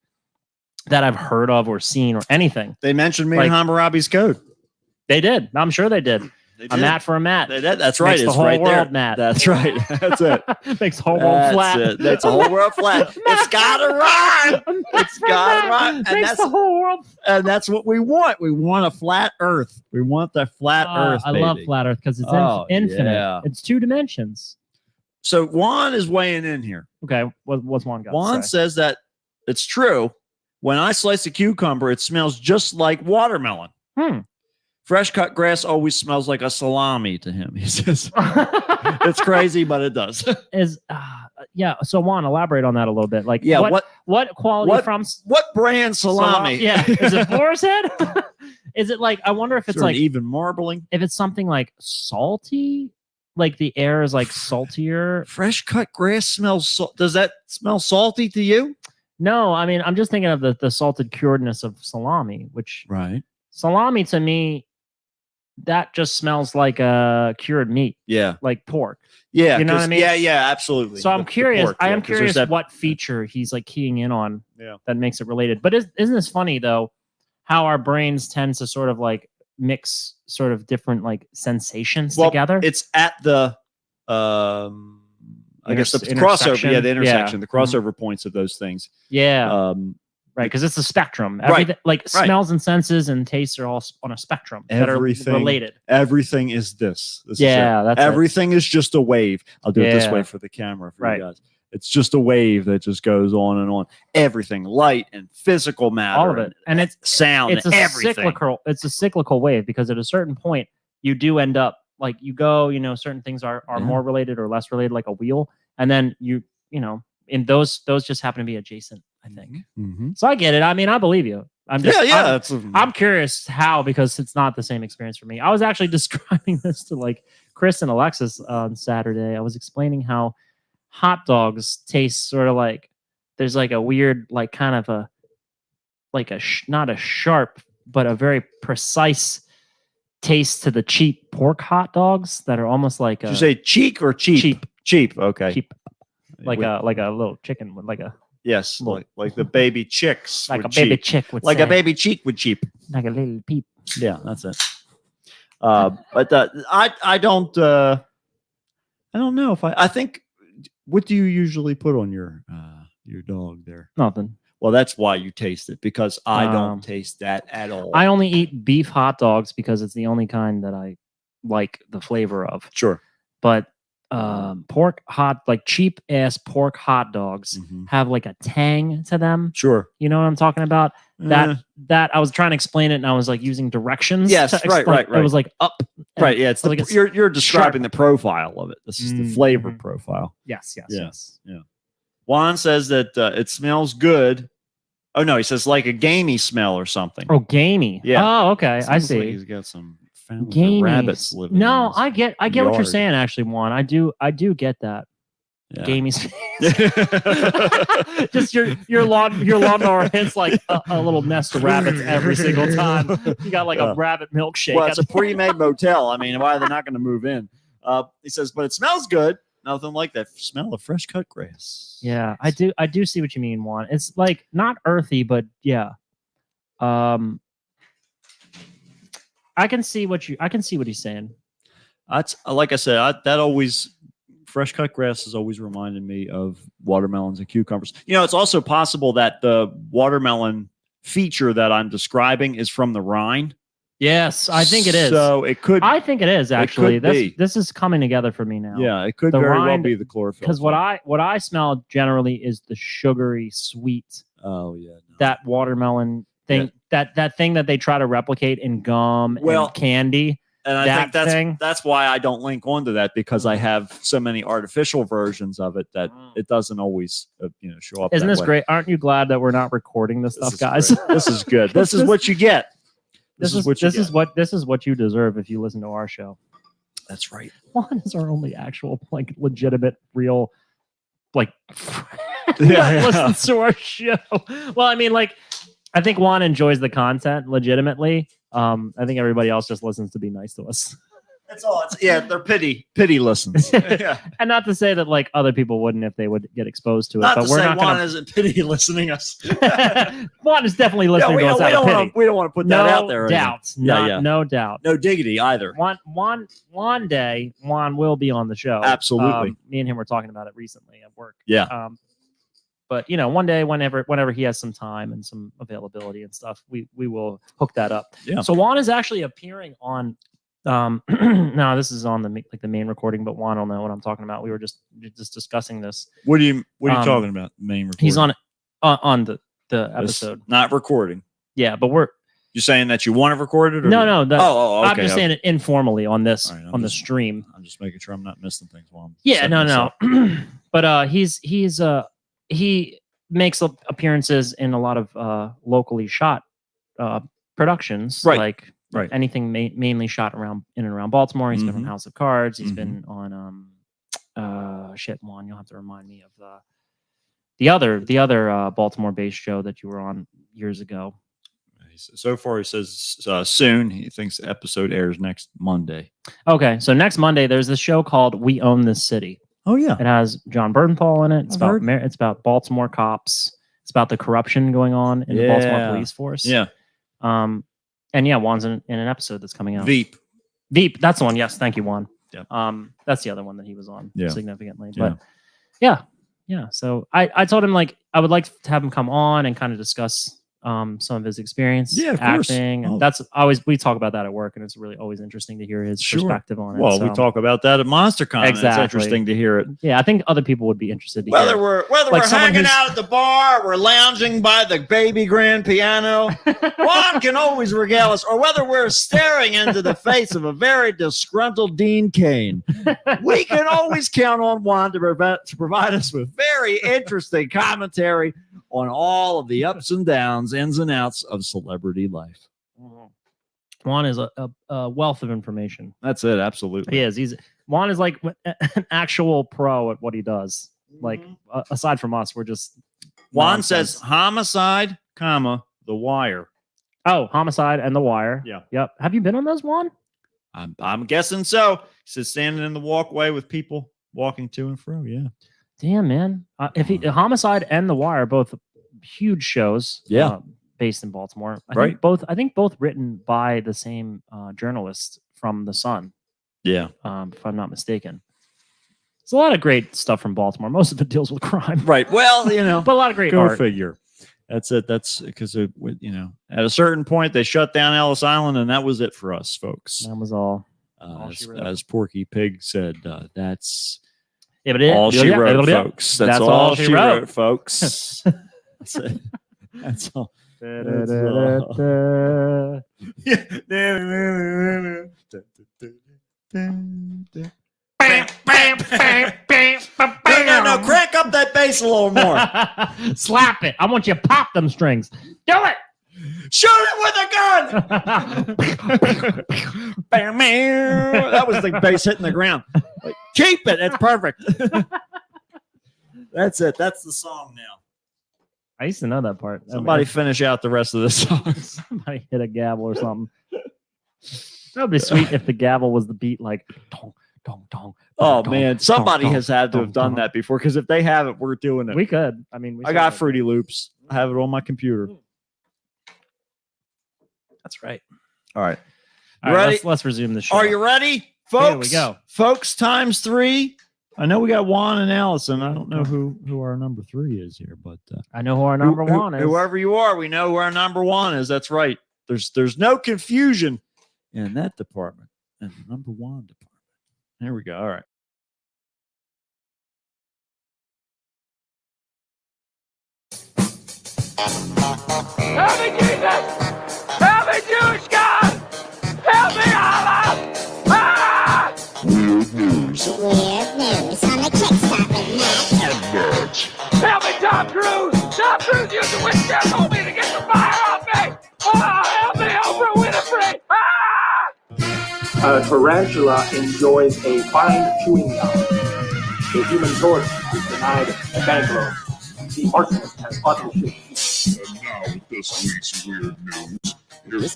that I've heard of or seen or anything. They mentioned me Like- in Hammurabi's Code. They did. I'm sure they did. They A did. mat for a mat. That's right. Makes the It's whole right there. world mad. That's right. That's it. Makes the whole world flat. That's it. Makes the whole world flat. It's got to rhyme. It's got to rhyme. And Makes the whole world. that's what we want. We want a flat Earth. We want the flat Earth. I love baby. flat Earth because it's Oh, infinite. yeah. It's 2 dimensions. So Juan is weighing in here. Okay, what's Juan got? Juan to say? says that it's true. When I slice a cucumber, it smells just like watermelon. Fresh cut grass always smells like a salami to him. He says it's crazy, but it does. Yeah. So Juan, elaborate on that a little bit. Like, Yeah, what quality from what brand salami? Yeah. Is it Boar's Head? Is it like? I wonder if it's like even marbling. If it's something like salty, like the air is like saltier. Fresh cut grass smells. Does that smell salty to you? No, I mean I'm just thinking of the salted curedness of salami, which salami to me. That just smells like a cured meat. Yeah. Like pork. Yeah. You know what I mean? Yeah, absolutely. So I'm curious. Pork, I am 'cause curious there's that- what feature he's like keying in on Yeah. that makes it related. But isn't this funny though? How our brains tend to sort of like mix sort of different like sensations together. It's at the I guess the crossover. Yeah, the intersection, the crossover points of those things. Yeah. Right, because it's a spectrum. Everything, like smells and senses and tastes are all on a spectrum that are related. Everything is this. That's everything is just a wave. I'll do it this way for the camera for you guys. It's just a wave that just goes on and on. Everything, light and physical matter, all of it, and it's sound. It's a everything. cyclical. It's a cyclical wave because at a certain point you do end up like you go. You know, certain things are more related or less related, like a wheel, and then you know, in those just happen to be adjacent. I think. So I get it. I mean, I believe you. I'm just, I'm curious how, because it's not the same experience for me. I was actually describing this to like Chris and Alexis on Saturday. I was explaining how hot dogs taste sort of like there's like a weird, like kind of a, like a, not a sharp, but a very precise taste to the cheap pork hot dogs that are almost like Did you say cheek or cheap? Cheap. Okay. Cheap. Like a little chicken with like a. Yes, like the baby chicks, like a baby chick would like say. a baby cheek would cheap, like a little peep. Yeah, that's it. But I don't know if I think. What do you usually put on your dog there? Nothing. Well, that's why you taste it, because I don't taste that at all. I only eat beef hot dogs because it's the only kind that I like the flavor of. Sure, but. Pork hot, like cheap ass pork hot dogs have like a tang to them. Sure. You know what I'm talking about? That I was trying to explain it and I was like using directions. Yes, right. It was like up. Right. Yeah. It's like you're describing the profile of it. This is the flavor profile. Yes. Yeah. Juan says that it smells good. Oh no, he says like a gamey smell or something. Oh, gamey. Yeah. Oh, okay. I see. Like he's got some rabbits living. No, I get what you're yard. saying. Actually, Juan, I do get that. Yeah. Gamey. Just your lawnmower hits like a little nest of rabbits every single time. You got like a rabbit milkshake. Well, it's a pre-made motel. I mean, why are they not going to move in? He says, but it smells good. Nothing like that smell of fresh cut grass. Yeah, I do see what you mean, Juan. It's like not earthy, but yeah. I can see what he's saying. That's like I said, that always fresh cut grass has always reminded me of watermelons and cucumbers. You know, it's also possible that the watermelon feature that I'm describing is from the Rhine. Yes, I think it is. So it could. I think it is actually. Be. This is coming together for me now. Yeah, it could very well be the chlorophyll. Because what I smell generally is the sugary sweet. Oh yeah. No. That watermelon thing. Yeah. That thing that they try to replicate in gum and candy. And I think that's why I don't link onto that, because I have so many artificial versions of it that it doesn't always show up. Isn't this way. great? Aren't you glad that we're not recording this stuff, guys? This is good. This is what you get. This is what you deserve if you listen to our show. That's right. Juan is our only actual, like, legitimate, real, like, listens to our show. Well, I mean, like, I think Juan enjoys the content legitimately. I think everybody else just listens to be nice to us. That's all. They're pity listens. Yeah. And not to say that like other people wouldn't if they would get exposed to it. Not but to we're say not Juan gonna... isn't pity listening us. Juan is definitely listening to us out of pity. We don't want to put that out there. No doubt. No doubt. No diggity either. One day, Juan will be on the show. Absolutely. Me and him were talking about it recently at work. Yeah. But one day, whenever he has some time and some availability and stuff, we will hook that up. Yeah. So Juan is actually appearing on. No, this is on the main recording, but Juan will know what I'm talking about. We were just discussing this. What are you talking about? Main recording. He's on the It's episode. not recording. Yeah, but we're You're saying that you want to record it? Or no. Okay, I'm just okay. saying it informally on this All right, on the stream. I'm just making sure I'm not missing things while I'm. Yeah, setting this up. But he makes appearances in a lot of locally shot productions, Right, like right. anything mainly shot in and around Baltimore. He's been on Mhm. House of Cards. He's Mhm. been on Juan. You'll have to remind me of the other Baltimore-based show that you were on years ago. So far, he says soon. He thinks the episode airs next Monday. Okay, so next Monday there's this show called We Own This City. Oh yeah. It has John Bernthal in it. It's I've about heard. it's about Baltimore cops. It's about the corruption going on in the Baltimore Yeah. police force. Yeah. And yeah, Juan's in an episode that's coming out. Veep. Veep, that's the one. Yes, thank you, Juan. Yeah. That's the other one that he was on Yeah. significantly. Yeah. But yeah. So I told him like I would like to have him come on and kind of discuss some of his experience Yeah, of course. acting. And Oh. that's we talk about that at work, and it's really always interesting to hear his Sure. perspective on it. Well, we So, talk about that at MonsterCon. Exactly. It's interesting to hear it. Yeah, I think other people would be interested to Whether hear. we're Like we're someone hanging who's- out at the bar, we're lounging by the baby grand piano, Juan can always regale us, or whether we're staring into the face of a very disgruntled Dean Cain. We can always count on Juan to provide us with very interesting commentary on all of the ups and downs, ins and outs of celebrity life. Juan is a wealth of information. That's it, absolutely. He is. Juan is like an actual pro at what he does. Like aside from us, we're just Juan nonsense. says homicide, comma, The Wire. Oh, Homicide and The Wire. Yeah. Yep. Have you been on those, Juan? I'm guessing so. He says standing in the walkway with people walking to and fro. Yeah. Damn, man. If Homicide and The Wire are both huge shows. Yeah. Based in Baltimore. Right. I think both written by the same journalist from The Sun. Yeah. If I'm not mistaken. There's a lot of great stuff from Baltimore. Most of it deals with crime. Right. Well, you know, But a lot of great go art. figure. That's it. That's because, you know, at a certain point, they shut down Ellis Island, and that was it for us, folks. That was all. As Porky Pig said, that's Yeah, but all she wrote, folks. That's all she wrote, folks. That's it. That's all. That's all. No, crank up that bass a little more. Slap it. I want you to pop them strings. Do it. Shoot it with a gun. Bam, bam. That was the bass hitting the ground. Like, keep it. It's perfect. That's it. That's the song now. I used to know that part. Somebody finish out the rest of the song. Somebody hit a gavel or something. That would be sweet if the gavel was the beat, like dong, dong, dong. Oh dong, man, dong, somebody dong, has had to dong, have done dong. that before. Because if they haven't, we're doing it. We could. I mean, we I got should. Fruity Loops. I have it on my computer. That's right. All right. All right, Ready? let's resume the show. Are you ready, folks? Here we go. Folks times 3. I know we got Juan and Allison. I don't know who our number 3 is here, but I know who our number one is. Whoever you are, we know who our number 1 is. That's right. There's no confusion in that department. And the number 1 department. There we go. All right. Help me, Jesus! Help me, Jewish God! Help me, Allah! Ah! Weird news on the Kickstart with Matt. Help me, Tom Cruise! Tom Cruise used the witchcraft told me to get the fire off me! Help me, Oprah Winfrey! Ah! A tarantula enjoys a fine chewing gum. The human torch is denied a bank loan. The arsonist has bottle shit. And now with this week's weird news, here's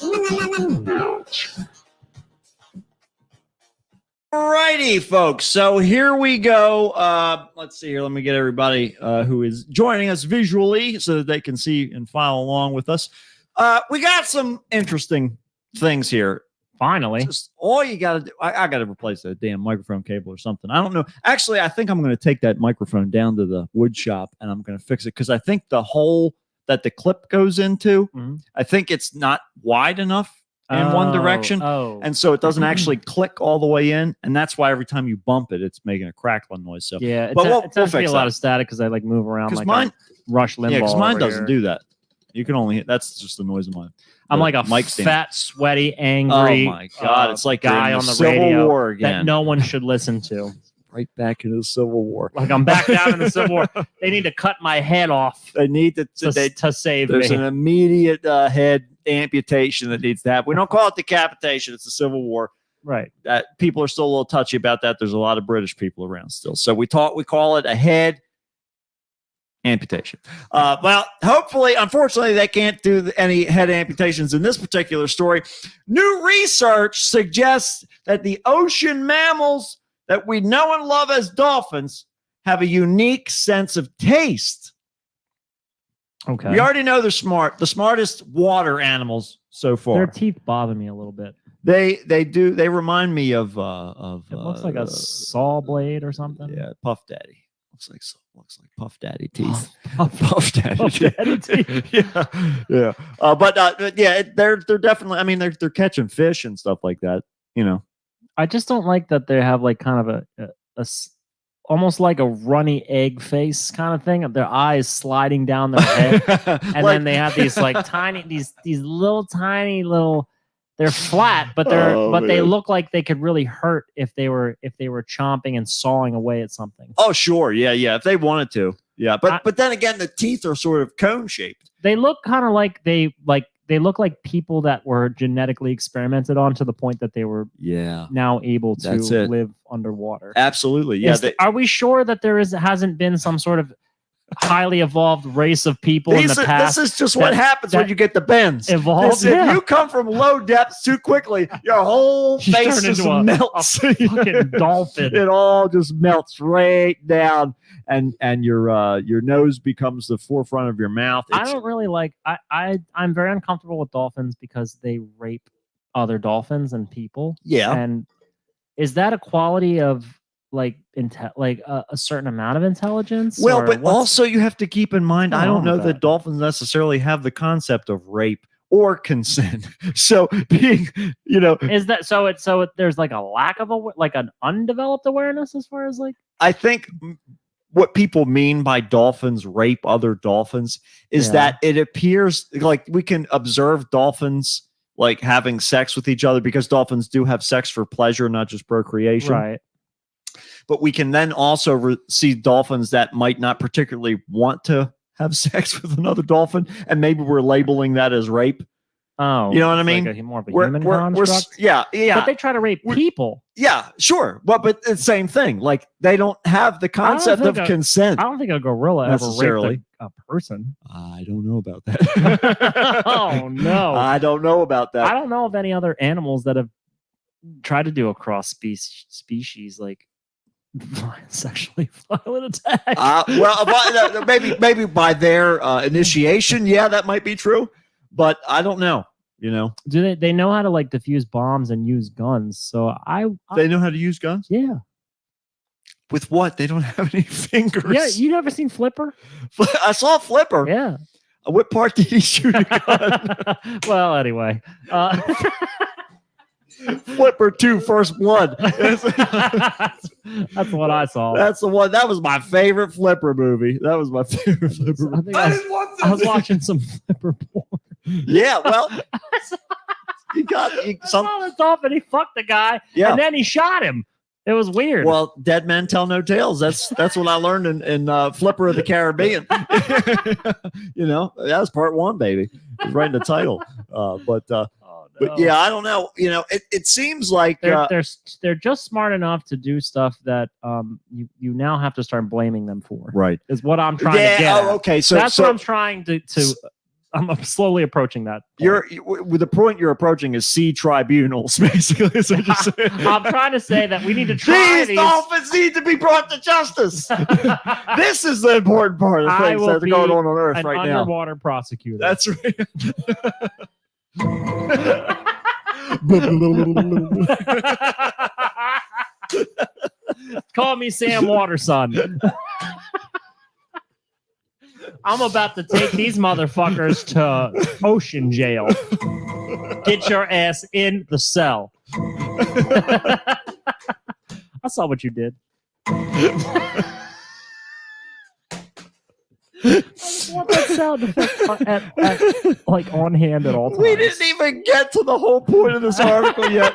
Alrighty, folks. So here we go. Let's see here. Let me get everybody who is joining us visually so that they can see and follow along with us. We got some interesting things here. Finally. Just all you got to do. I got to replace that damn microphone cable or something. I don't know. Actually, I think I'm going to take that microphone down to the wood shop and I'm going to fix it because I think the hole that the clip goes into, I think it's not wide enough in one direction. Oh. And so it doesn't actually click all the way in. And that's why every time you bump it, it's making a crackling noise. So Yeah, but it we'll tends to be fix a lot that. of static because I like move around 'Cause like mine- Rush Limbaugh. yeah, because mine over doesn't here. do that. You can only. That's just the noise of mine. I'm like a mic stand. fat, sweaty, angry. Oh my God! It's like guy you're in on the Civil radio War that again. no one should listen to. Right back into the Civil War. Like I'm back down in the Civil War. They need to cut my head off They need to to save There's me. an immediate head amputation that needs to happen. We don't call it decapitation. It's the Civil War. Right. People are still a little touchy about that. There's a lot of British people around still. So we call it a head amputation. Well, hopefully, unfortunately, they can't do any head amputations in this particular story. New research suggests that the ocean mammals that we know and love as dolphins have a unique sense of taste. Okay. We already know they're smart. The smartest water animals so far. Their teeth bother me a little bit. They remind me of It looks like a saw blade or something. yeah, Puff Daddy. Looks like Puff Daddy teeth. Puff Daddy teeth. yeah. But yeah, they're definitely. I mean, they're catching fish and stuff like that. You know. I just don't like that they have like kind of almost like a runny egg face kind of thing. Their eyes sliding down their head, and then they have these like tiny these little tiny little. They're flat, but they look like they could really hurt if they were chomping and sawing away at something. Oh sure, yeah. If they wanted to, yeah. But then again, the teeth are sort of cone shaped. They look kind of like they look like people that were genetically experimented on to the point that they were now able to live underwater. Absolutely, yeah. Are we sure that hasn't been some sort of highly evolved race of people in the past? This is just what happens when you get the bends. Evolved. If you come from low depths too quickly, your whole face just melts. A fucking dolphin. It all just melts right down, and your nose becomes the forefront of your mouth. I don't really like. I'm very uncomfortable with dolphins because they rape other dolphins and people. Yeah. And is that a quality of like a certain amount of intelligence? Well, but also you have to keep in mind, I don't know that that dolphins necessarily have the concept of rape or consent. So being, is that so? There's like a lack of an undeveloped awareness as far as like. I think what people mean by dolphins rape other dolphins is that it appears like we can observe dolphins like having sex with each other because dolphins do have sex for pleasure, not just procreation. Right. But we can then also see dolphins that might not particularly want to have sex with another dolphin, and maybe we're labeling that as rape. Oh, you know what I mean? Like more of a human construct. Yeah. But they try to rape people. Yeah, sure. But it's the same thing. Like they don't have the concept of consent. I don't think a gorilla ever raped a person. I don't know about that. Oh no, I don't know about that. I don't know of any other animals that have tried to do a cross species like sexually violent attack. Well, maybe by their initiation, that might be true, but I don't know. Do they know how to like defuse bombs and use guns? So they know how to use guns. Yeah. With what? They don't have any fingers. Yeah, you never seen Flipper? I saw Flipper. Yeah. What part did he shoot a gun? Well, anyway. Flipper 2 First Blood. That's what I saw. That's the one. That was my favorite Flipper movie. That was my favorite Flipper movie. I was watching some Flipper porn. Yeah, well, I saw the dolphin. He fucked the guy, and then he shot him. It was weird. Well, dead men tell no tales. That's what I learned in Flipper of the Caribbean. That was part 1, baby. It was right in the title. But yeah, I don't know. It seems like they're just smart enough to do stuff that you now have to start blaming them for. Right, is what I'm trying to get. At. Okay. So that's what I'm trying to. I'm slowly approaching that. With the point you're approaching is sea tribunals, basically. I'm trying to say that we need to try these dolphins need to be brought to justice. This is the important part of things that are going on Earth right now. Underwater prosecutor. That's right. Call me Sam Waterson. I'm about to take these motherfuckers to ocean jail. Get your ass in the cell. I saw what you did. want that sound effect like on hand at all times. We didn't even get to the whole point of this article yet,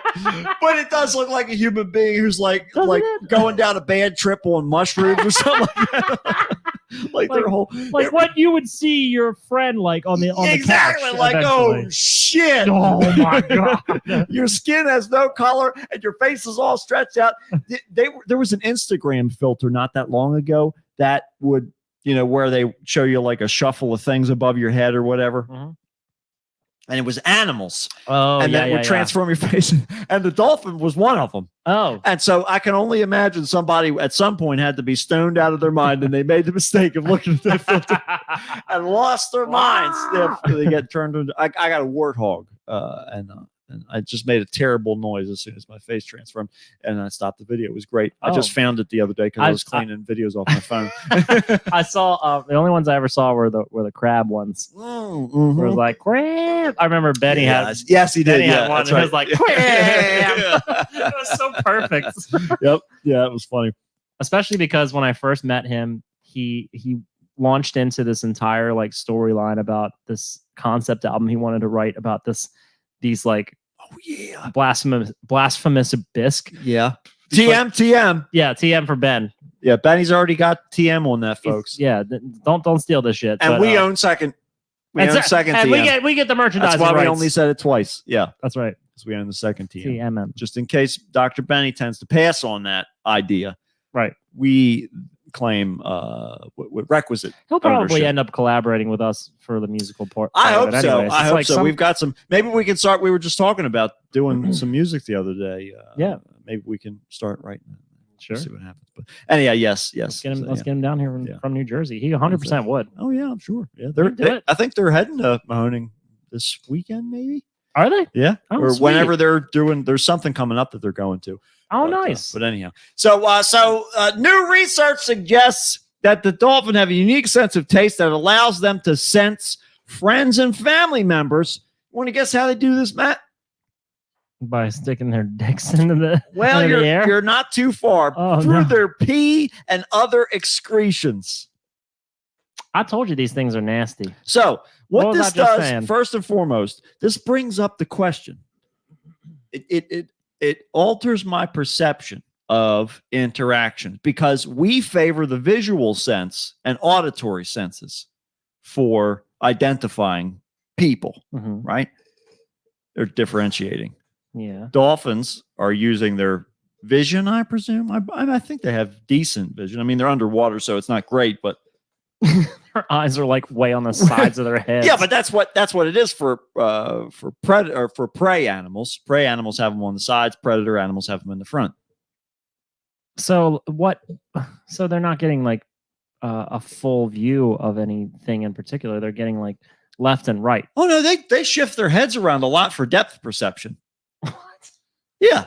but it does look like a human being who's like going down a bad trip on mushrooms or something like that. like their whole like what you would see your friend like on the exactly couch like eventually. oh shit, Oh my god, your skin has no color and your face is all stretched out. There was an Instagram filter not that long ago that would, you know, where they show you like a shuffle of things above your head or whatever. Mm-hmm. And it was animals. Oh, and then it would transform your face. And the dolphin was one of them. Oh. And so I can only imagine somebody at some point had to be stoned out of their mind and they made the mistake of looking at that filter and lost their minds. They get turned into. I got a warthog and I just made a terrible noise as soon as my face transformed, and I stopped the video. It was great. I just found it the other day because I was cleaning videos off my phone. I saw the only ones I ever saw were the crab ones. Mm-hmm. Where it was like crab. I remember Benny had. Yes, he did. Benny had one. That's It right. was like crab. It was so perfect. Yep. Yeah, it was funny. Especially because when I first met him, he launched into this entire like storyline about this concept album he wanted to write about these like blasphemous bisque. Yeah. TM. Yeah, TM for Ben. Yeah, Benny's already got TM on that, folks. Don't steal this shit. And we own second. We own second and TM. we get the merchandise. That's why rights. we only said it twice. Yeah, that's right. Because we own the second TM. TMM. Just in case Dr. Benny tends to pass on that idea. Right. We claim with requisite. He'll probably ownership. end up collaborating with us for the musical part. I hope of it so. anyways. I It's hope like so. We've got some. Maybe we can start. We were just talking about doing some music the other day. Yeah. Maybe we can start right now. Sure. See what happens. But anyhow, yes. Let's get him, So, let's yeah. get him down here from New Jersey. He 100% would. Oh yeah, I'm sure. Yeah, do it. I think they're heading to Mahoning this weekend, maybe. Are they? Yeah, Oh, or sweet. whenever they're doing. There's something coming up that they're going to. Oh, But, nice. But anyhow, so new research suggests that the dolphin have a unique sense of taste that allows them to sense friends and family members. Want to guess how they do this, Matt? By sticking their dicks into the Well, into the air? you're not too far. Oh, through no. their pee and other excretions. I told you these things are nasty. So what was this I just does, saying? first and foremost, this brings up the question. It alters my perception of interaction because we favor the visual sense and auditory senses for identifying people, Mhm. right? They're differentiating. Yeah. Dolphins are using their vision, I presume. I think they have decent vision. I mean, they're underwater, so it's not great, but Their eyes are like way on the sides of their heads. yeah, but that's what it is for predator or for prey animals. Prey animals have them on the sides. Predator animals have them in the front. So what? So they're not getting like a full view of anything in particular. They're getting like left and right. Oh no, they shift their heads around a lot for depth perception. Yeah,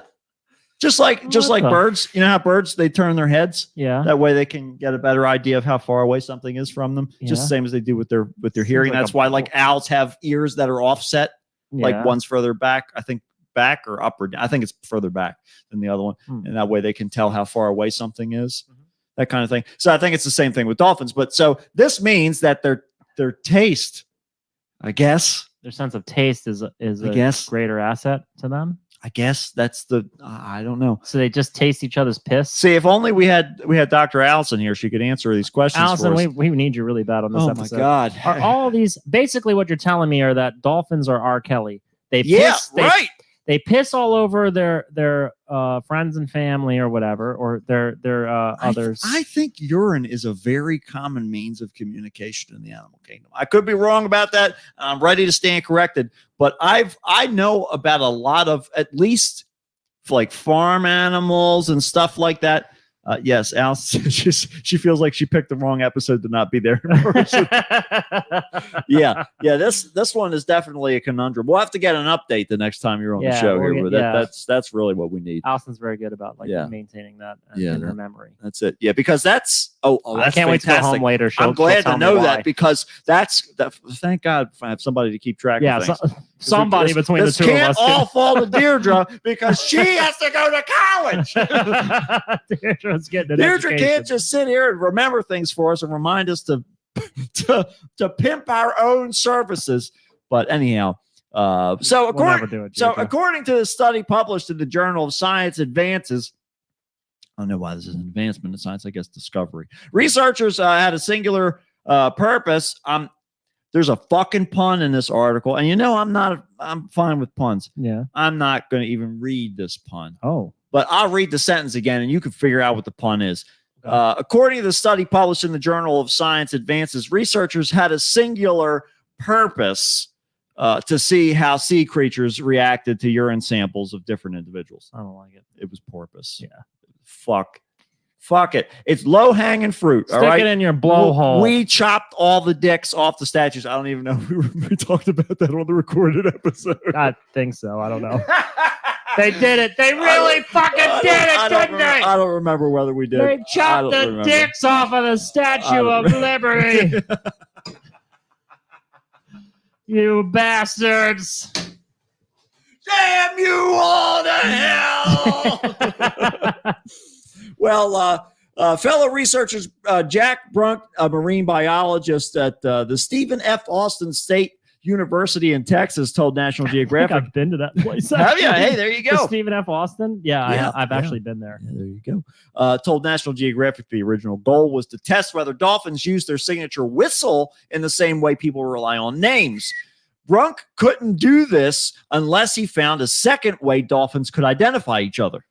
just like the- birds. You know how birds they turn their heads. Yeah. That way they can get a better idea of how far away something is from them. Just the Yeah. same as they do with their hearing. like That's a- why like owls have ears that are offset. Yeah. Like one's further back, I think back or up or down. I think it's further back than the other one. And that way they can tell how far away something is, that kind of thing. So I think it's the same thing with dolphins. But so this means that their taste, I guess, Their sense of taste is a guess. greater asset to them. I guess that's the, I don't know. So they just taste each other's piss. See, if only we had Dr. Allison here, she could answer these questions Allison, for us. we need you really bad on this Oh episode. my God. Are all these basically what you're telling me are that dolphins are R. Kelly? They Yeah, piss, right. They piss all over their friends and family or whatever, or their others. I think urine is a very common means of communication in the animal kingdom. I could be wrong about that. I'm ready to stand corrected, but I know about a lot of at least like farm animals and stuff like that. Yes, Alice, she feels like she picked the wrong episode to not be there. yeah. This one is definitely a conundrum. We'll have to get an update the next time you're on the Yeah, show we'll here. get- But yeah. that's really what we need. Allison's very good about like Yeah. maintaining that Yeah, in her that- memory. That's it. Yeah, because that's I that's can't wait to go fantastic. home later. I'm She'll glad tell to me know why. that because that's thank God I have somebody to keep track Yeah, of things. somebody This- between the this two of can't us. all fall to Deirdre because she has to go to college. Deirdre's getting an Deirdre education. can't just sit here and remember things for us and remind us to to pimp our own services. But anyhow, so We'll never do it. Jericho. according to the study published in the Journal of Science Advances, I don't know why this is an advancement in science, I guess discovery. Researchers had a singular purpose. There's a fucking pun in this article, and I'm fine with puns. Yeah. I'm not going to even read this pun. Oh. But I'll read the sentence again, and you can figure out what the pun is. According to the study published in the Journal of Science Advances, researchers had a singular purpose to see how sea creatures reacted to urine samples of different individuals. I don't like it. It was porpoise. Yeah. Fuck it. It's low-hanging fruit. Stick all right? it in your blowhole. We chopped all the dicks off the statues. I don't even know if we talked about that on the recorded episode. I think so. I don't know. They did it. They really fucking did it, didn't they? I don't remember whether we did. They chopped the dicks off of the Statue of Liberty. You bastards. Damn you all to hell. Well, fellow researchers, Jack Brunk, a marine biologist at the Stephen F. Austin State University in Texas, told National Geographic. I've been to that place. Have you? Hey, there you go. Stephen F. Austin? Yeah, I've actually been there. Yeah, there you go. Told National Geographic the original goal was to test whether dolphins use their signature whistle in the same way people rely on names. Brunk couldn't do this unless he found a second way dolphins could identify each other.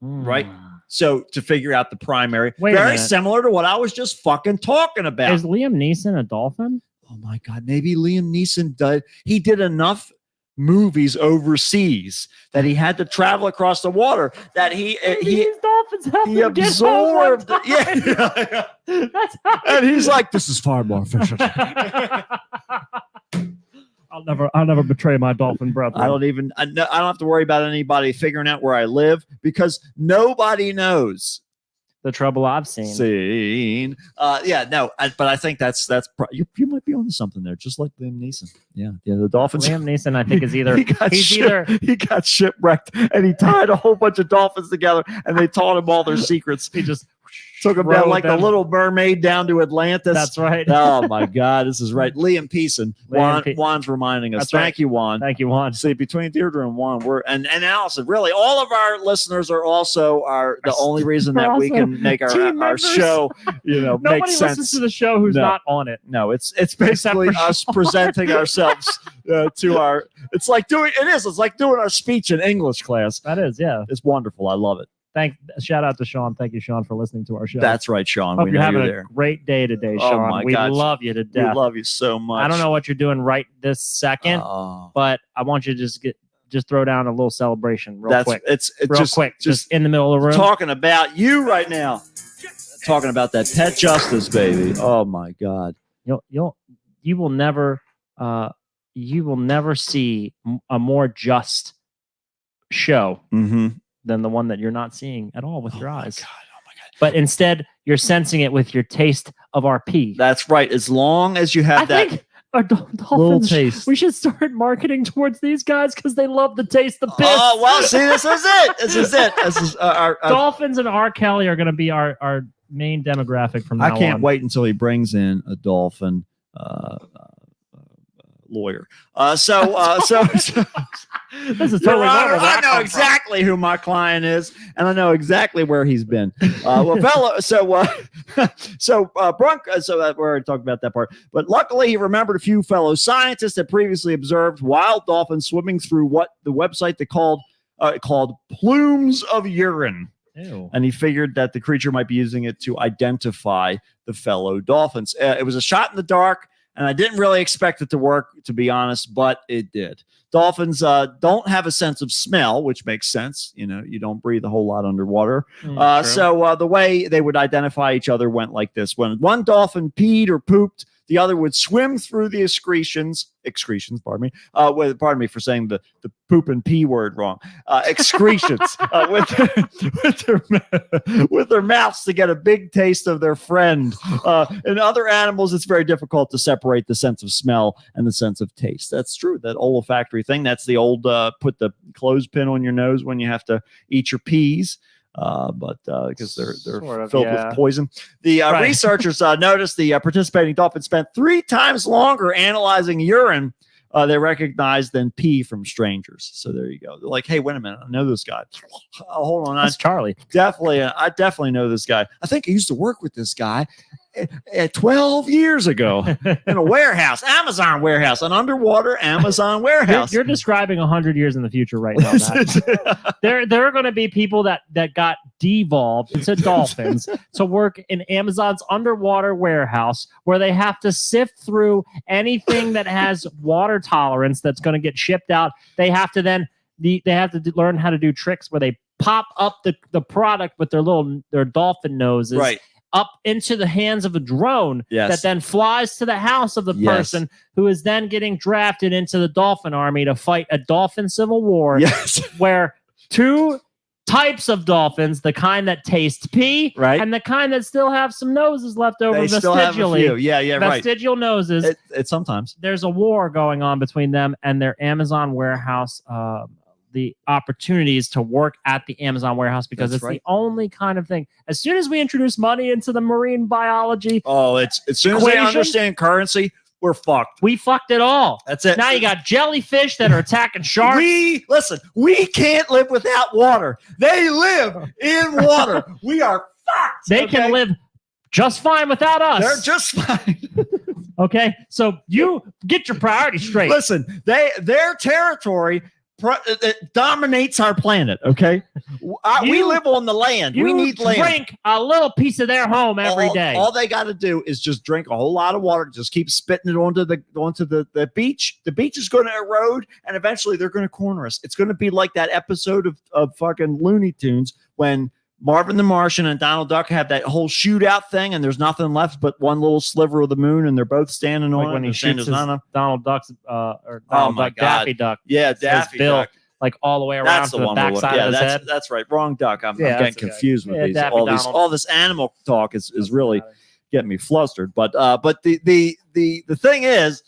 Right? So to figure out the primary, Wait a very minute. similar to what I was just fucking talking about. Is Liam Neeson a dolphin? Oh my God, maybe Liam Neeson did enough movies overseas that he had to travel across the water that he These dolphins have he to get home one absorbed. time. Yeah. That's how And he's like, this is far more efficient. I'll never betray my dolphin brother. I don't have to worry about anybody figuring out where I live because nobody knows. The trouble I've seen. But I think you might be onto something there, just like Liam Neeson. Yeah, the Dolphins. Liam Neeson, I think, is either he got shipwrecked and he tied a whole bunch of dolphins together and they taught him all their secrets. He just took him down rode like them. the Little Mermaid down to Atlantis. That's right. Oh my God, this is right. Liam Peason. Juan's reminding us. That's Thank right. you, Juan. Thank you, Juan. See, between Deirdre and Juan, and Allison, really, all of our listeners are also the only reason that we can make our members. show, make Nobody sense. listens to the show who's No. not on it. No, it's basically for us presenting ourselves to our. It's like doing our speech in English class. That is, yeah. It's wonderful. I love it. Shout out to Sean. Thank you, Sean, for listening to our show. That's right, Sean. Hope We you're know having you're a there. great day today, Oh, Sean. my We God. love you to We death. love you so much. I don't know what you're doing right this second, but I want you to just throw down a little celebration real quick. It's real just quick, just in the middle of the room. talking about you right now. Talking about that pet justice, baby. Oh my God. You will never see a more just show than the one that you're not seeing at all with your eyes. Oh my God. But instead, you're sensing it with your taste of our pee. That's right. As long as you have I that think our little dolphins. taste. We should start marketing towards these guys because they love the taste of piss. Oh well, see, this is it. This is our Dolphins and R. Kelly are going to be our main demographic from now on. I can't wait until he brings in a dolphin lawyer. So This is Your totally Honor, normal. I know exactly who my client is, and I know exactly where he's been. Well, fellow, so Brunk, we already talked about that part. But luckily, he remembered a few fellow scientists that previously observed wild dolphins swimming through what the website they called plumes of urine. Ew. And he figured that the creature might be using it to identify the fellow dolphins. It was a shot in the dark. And I didn't really expect it to work, to be honest, but it did. Dolphins don't have a sense of smell, which makes sense. You don't breathe a whole lot underwater. So the way they would identify each other went like this. When one dolphin peed or pooped, the other would swim through the excretions, pardon me. Pardon me for saying the poop and pee word wrong. Excretions with their mouths to get a big taste of their friend. In other animals, it's very difficult to separate the sense of smell and the sense of taste. That's true. That olfactory thing. That's the old put the clothespin on your nose when you have to eat your peas. but because they're Sort of, filled yeah. with poison. The Right. researchers noticed the participating dolphin spent 3 times longer analyzing urine they recognized than pee from strangers. So there you go. They're like, hey, wait a minute, I know this guy. Oh, hold on, That's Charlie. I definitely know this guy. I think I used to work with this guy 12 years ago in a warehouse, Amazon warehouse, an underwater Amazon warehouse. You're describing 100 years in the future right now. Matt. There are going to be people that got devolved into dolphins to work in Amazon's underwater warehouse where they have to sift through anything that has water tolerance that's going to get shipped out. They have to then learn how to do tricks where they pop up the product with their dolphin noses Right. up into the hands of a drone Yes. that then flies to the house of the Yes. person who is then getting drafted into the dolphin army to fight a dolphin civil war Yes. where 2 types of dolphins, the kind that taste pee Right. and the kind that still have some noses left over They still have a few. vestigially. Yeah, right. Vestigial noses. It sometimes. There's a war going on between them and their Amazon warehouse. The opportunities to work at the Amazon warehouse because That's it's right. the only kind of thing. As soon as we introduce money into the marine biology, Oh, it's as soon as they Equation? understand currency, we're fucked. we fucked it all. That's it. Now you got jellyfish that are attacking sharks. We can't live without water. They live in water. We are fucked. They okay? can live just fine without us. They're just fine. Okay, so you get your priorities straight. Listen, their territory it dominates our planet. Okay, we You- live on the land. You We need land. drink a little piece of their home every day. All they got to do is just drink a whole lot of water. Just keep spitting it onto the beach. The beach is going to erode, and eventually they're going to corner us. It's going to be like that episode of fucking Looney Tunes when Marvin the Martian and Donald Duck have that whole shootout thing, and there's nothing left but one little sliver of the moon, and they're both standing on like it. when he They're saying shoots there's his not enough. Donald Duck's or Oh Donald my Duck, God. Daffy Duck, Yeah, his Daffy bill, Duck. like all the way around That's to the the one. backside Yeah, of his head. that's right. Wrong duck. I'm Yeah, getting that's okay. confused with Yeah, these. Daffy Donald. All this animal talk is really getting me flustered. But the thing is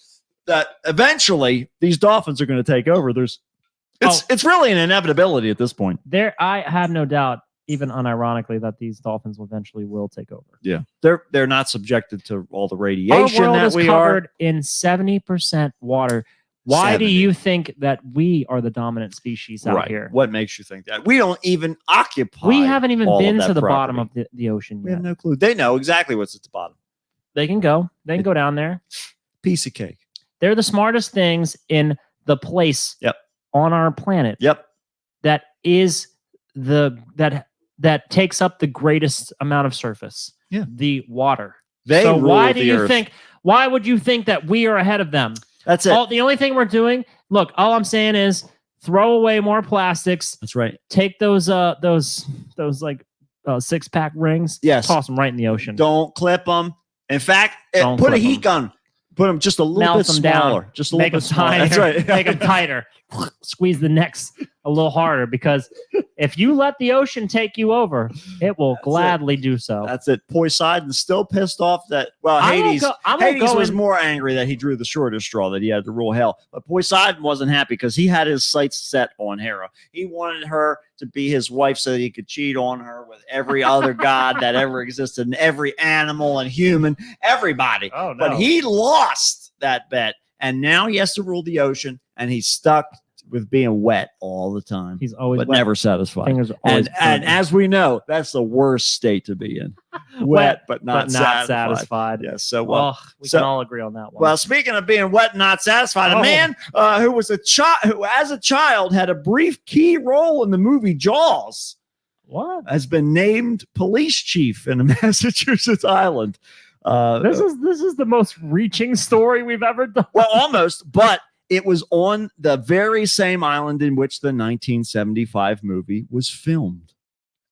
that eventually these dolphins are going to take over. It's really an inevitability at this point. I have no doubt, even unironically, that these dolphins eventually will take over. Yeah, they're not subjected to all the Our radiation world that is we covered are. in 70% water. Why 70. do you think that we are the dominant species out Right. here? What makes you think that? We don't even occupy. We haven't even all of been that to the property. bottom of the ocean We yet. have no clue. They know exactly what's at the bottom. They can go. They can go down there. Piece of cake. They're the smartest things in the place Yep. on our planet Yep. that is that takes up the greatest amount of surface. Yeah. The water. They so rule why do the you earth. think? Why would you think that we are ahead of them? That's it. The only thing we're doing, look, all I'm saying is throw away more plastics. That's right. Take those like 6-pack rings. Yes. Toss them right in the ocean. Don't clip them. In fact, Don't put a clip heat 'em. gun. Put them just a little Melt bit them smaller. down. Just a Make little them bit smaller. tighter. That's right. Make them tighter. Squeeze the necks a little harder because if you let the ocean take you over, it will gladly do so. That's it. Poseidon's still pissed off that. Well, I won't Hades. go- I won't Hades go was in- more angry that he drew the shortest straw, that he had to rule hell. But Poseidon wasn't happy because he had his sights set on Hera. He wanted her to be his wife so that he could cheat on her with every other god that ever existed, and every animal and human, everybody. Oh, no. But he lost that bet, and now he has to rule the ocean, and he's stuck with being wet all the time. He's always but wet. never satisfied. Fingers are always And burning. as we know, that's the worst state to be in. Wet, but not satisfied. Yes. So We so- can all agree on that one. well, speaking of being wet and not satisfied, Oh. a man who was a child, who as a child had a brief key role in the movie Jaws, what? has been named police chief in a Massachusetts island. This is the most reaching story we've ever done. Well, almost, but it was on the very same island in which the 1975 movie was filmed.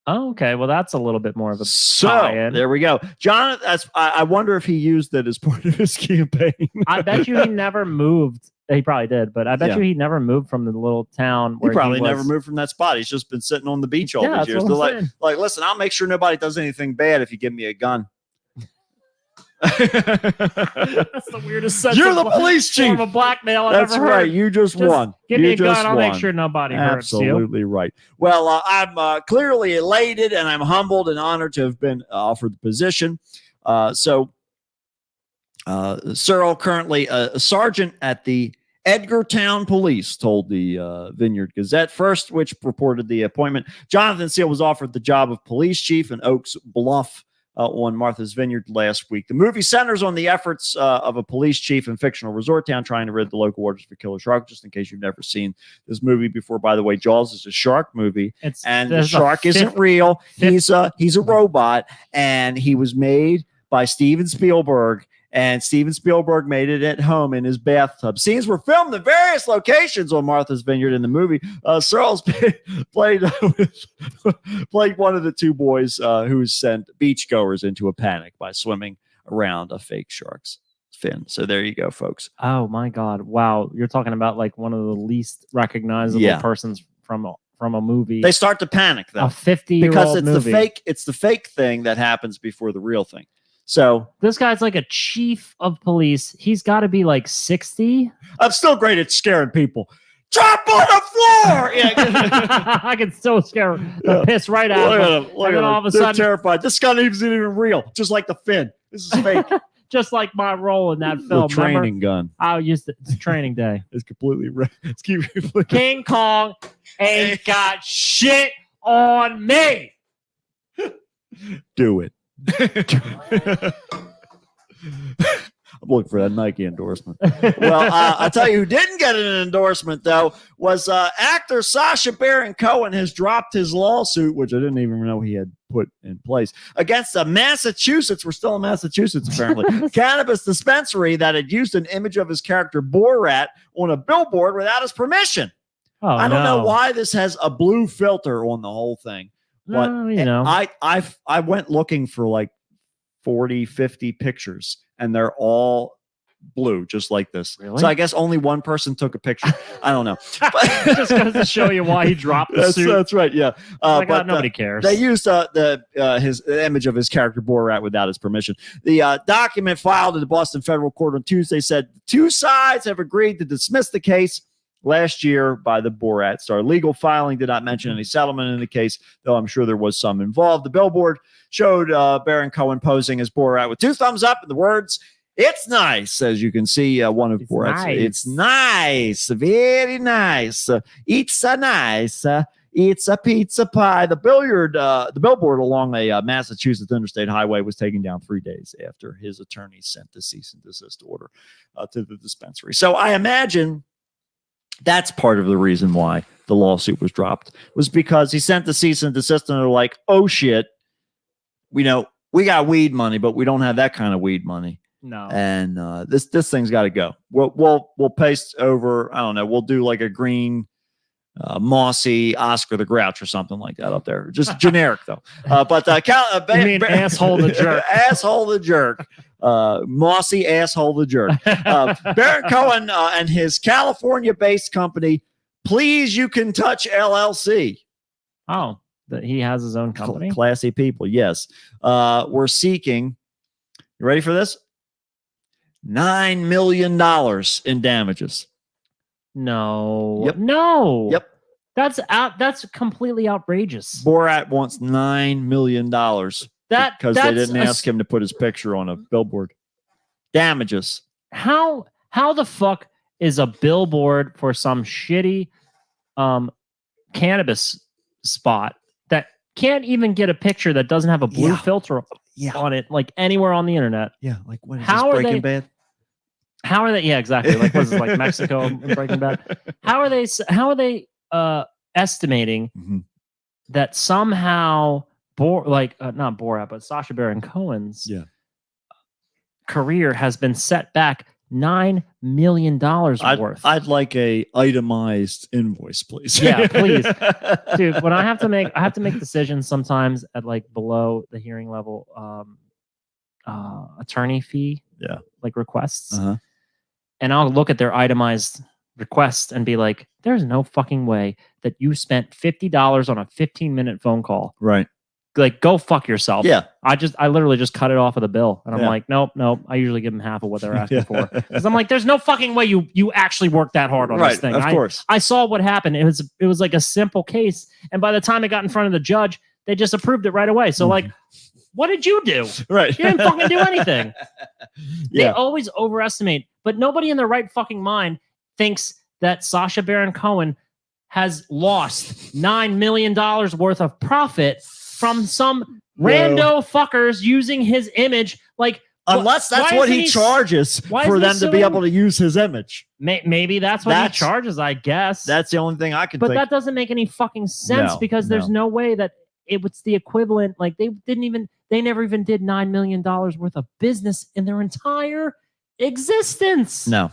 Oh, okay. Well, that's a little bit more of a So tie-in. there we go. John, I wonder if he used it as part of his campaign. I bet you he never moved. He probably did, but I bet Yeah. you he never moved from the little town He where probably was. never moved from that spot. He's just been sitting on the beach all Yeah, these that's years. what They're I'm like, saying. like, listen, I'll make sure nobody does anything bad if you give me a gun. That's the weirdest sense You're of the police chief. form of blackmail I've That's ever right. heard. You just won. Give you me a just gun. I'll make won. sure nobody hurts you. Absolutely right. Well, I'm clearly elated, and I'm humbled and honored to have been offered the position. So, Searle, currently a sergeant at the Edgartown Police, told the Vineyard Gazette First, which reported the appointment. Jonathan Seale was offered the job of police chief in Oaks Bluff on Martha's Vineyard last week. The movie centers on the efforts of a police chief in fictional resort town trying to rid the local waters of a killer shark. Just in case you've never seen this movie before, by the way, Jaws is a shark movie, and the shark isn't real. He's a robot, and he was made by Steven Spielberg. And Steven Spielberg made it at home in his bathtub. Scenes were filmed in various locations on Martha's Vineyard in the movie. Searles played one of the two boys who sent beachgoers into a panic by swimming around a fake shark's fin. So there you go, folks. Oh my God! Wow, you're talking about like one of the least recognizable persons from a movie. They start to panic though, a 50-year-old because movie. it's the fake thing that happens before the real thing. So this guy's like a chief of police. He's got to be like 60. I'm still great at scaring people. Drop on the floor! Yeah. I can still scare the piss right out of him. Look And at then all them. of a They're sudden, terrified. This gun isn't even real. Just like the fin. This is fake. just like my role in that The film. training gun. I used it. It's training day. It's completely it's completely King Kong ain't got shit on me. Do it. I'm looking for that Nike endorsement. Well, I'll tell you who didn't get an endorsement, though, was actor Sacha Baron Cohen has dropped his lawsuit, which I didn't even know he had put in place, against a Massachusetts, we're still in Massachusetts apparently, cannabis dispensary that had used an image of his character Borat on a billboard without his permission. Oh, I don't know why this has a blue filter on the whole thing. But you know, I went looking for like 40, 50 pictures, and they're all blue, just like this. Really? So I guess only one person took a picture. I don't know. just goes to show you why he dropped the suit. That's right. Yeah. But nobody cares. They used the image of his character Borat without his permission. The document filed in the Boston Federal Court on Tuesday said two sides have agreed to dismiss the case last year by the Borat star. Legal filing did not mention any settlement in the case, though I'm sure there was some involved. The billboard showed Baron Cohen posing as Borat with two thumbs up and the words, "It's nice," as you can see. One of Borat's, nice. "It's nice, very nice. It's a nice. It's a pizza pie." The billboard along a Massachusetts interstate highway was taken down 3 days after his attorney sent the cease and desist order to the dispensary. So I imagine that's part of the reason why the lawsuit was dropped, was because he sent the cease and desist and they're like, "Oh shit, we got weed money, but we don't have that kind of weed money." No. And this thing's got to go. We'll paste over. I don't know. We'll do like a green, mossy Oscar the Grouch or something like that up there. Just generic though. But you mean asshole the jerk? Asshole the jerk. Mossy asshole the jerk. Baron Cohen and his California-based company, Please You Can Touch LLC. Oh, that he has his own company. Classy people, yes. We're seeking. You ready for this? $9 million in damages. No. Yep. No. Yep. That's completely outrageous. Borat wants $9 million because they didn't ask him to put his picture on a billboard. Damages. How the fuck is a billboard for some shitty cannabis spot that can't even get a picture that doesn't have a blue filter on it, like anywhere on the internet? Yeah, like what is How this, are Breaking they- Bad? How are they? Yeah, exactly. Like was it like Mexico and Breaking Bad? How are they estimating that somehow not Borat, but Sacha Baron Cohen's career has been set back $9 million worth? I'd like a itemized invoice, please. Yeah, please, dude. When I have to make decisions sometimes at like below the hearing level, attorney fee, like requests, and I'll look at their itemized request and be like, "There's no fucking way that you spent $50 on a 15-minute phone call, Right. like, go fuck yourself. Yeah. I literally just cut it off of the bill, and I'm Yeah. like, nope. I usually give them half of what they're asking for, because I'm like, there's no fucking way you actually worked that hard on this thing. Of course. I saw what happened. It was like a simple case, and by the time it got in front of the judge, they just approved it right away. So like, what did you do? Right. You didn't fucking do anything. They Yeah. always overestimate, but nobody in their right fucking mind thinks that Sacha Baron Cohen has lost $9 million worth of profit from some rando fuckers using his image. Like, Unless that's why what isn't he charges why for isn't he them to be suing- able to use his image. maybe that's what he charges, I guess. That's the only thing I can But think. that doesn't make any fucking sense, No, because there's no way that it was the equivalent. Like, they never even did $9 million worth of business in their entire existence. No.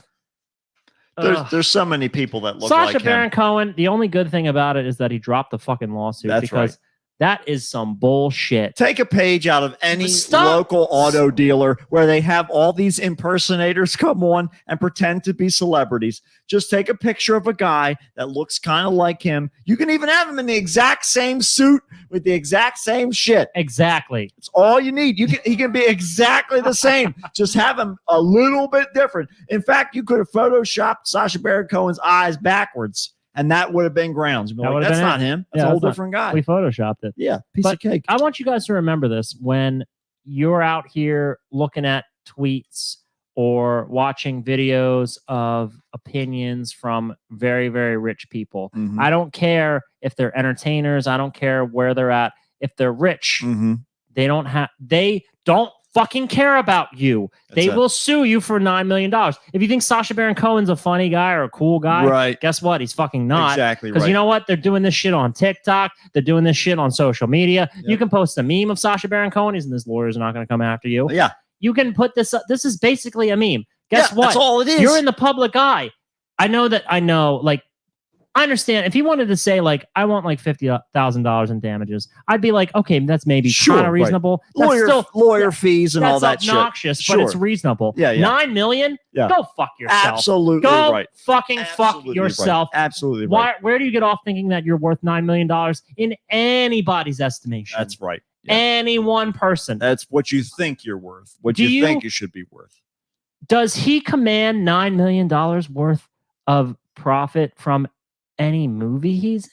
Ugh. There's so many people that look Sacha like Baron him. Cohen, the only good thing about it is that he dropped the fucking lawsuit, That's because right. that is some bullshit. Take a page out of any Stop. local auto dealer where they have all these impersonators come on and pretend to be celebrities. Just take a picture of a guy that looks kind of like him. You can even have him in the exact same suit with the exact same shit. Exactly. It's all you need. He can be exactly the same. Just have him a little bit different. In fact, you could have photoshopped Sacha Baron Cohen's eyes backwards, and that would have been grounds. You'd be That like, would have that's been not it. him. That's Yeah, a whole that's not- different guy. We photoshopped it. Yeah, piece But of cake. I want you guys to remember this when you're out here looking at tweets or watching videos of opinions from very, very rich people. Mhm. I don't care if they're entertainers. I don't care where they're at. If they're rich, Mhm. they don't fucking care about you. They it. will sue you for $9 million. If you think Sacha Baron Cohen's a funny guy or a cool guy, Right. guess what? He's fucking not. Exactly Because right. you know what? They're doing this shit on TikTok. They're doing this shit on social media. Yep. You can post a meme of Sacha Baron Cohen. And his lawyers are not going to come after you. Yeah. You can put this up. This is basically a meme. Guess Yeah, what? that's all it is. You're in the public eye. I know, like, I understand if he wanted to say, like, I want like $50,000 in damages, I'd be like, okay, that's maybe Sure, kind of right. reasonable. That's Lawyer fees and all that that's shit. obnoxious, but it's Sure. reasonable. Yeah, yeah. $9 million? Yeah. Go fuck yourself. Absolutely Go right. fucking fuck Absolutely yourself. Right. Absolutely Why? right. Where do you get off thinking that you're worth $9 million in anybody's estimation? That's right. Yeah. Any one person. That's what you think you're worth. What Do you think you- you should be worth. Does he command $9 million worth of profit from any movie he's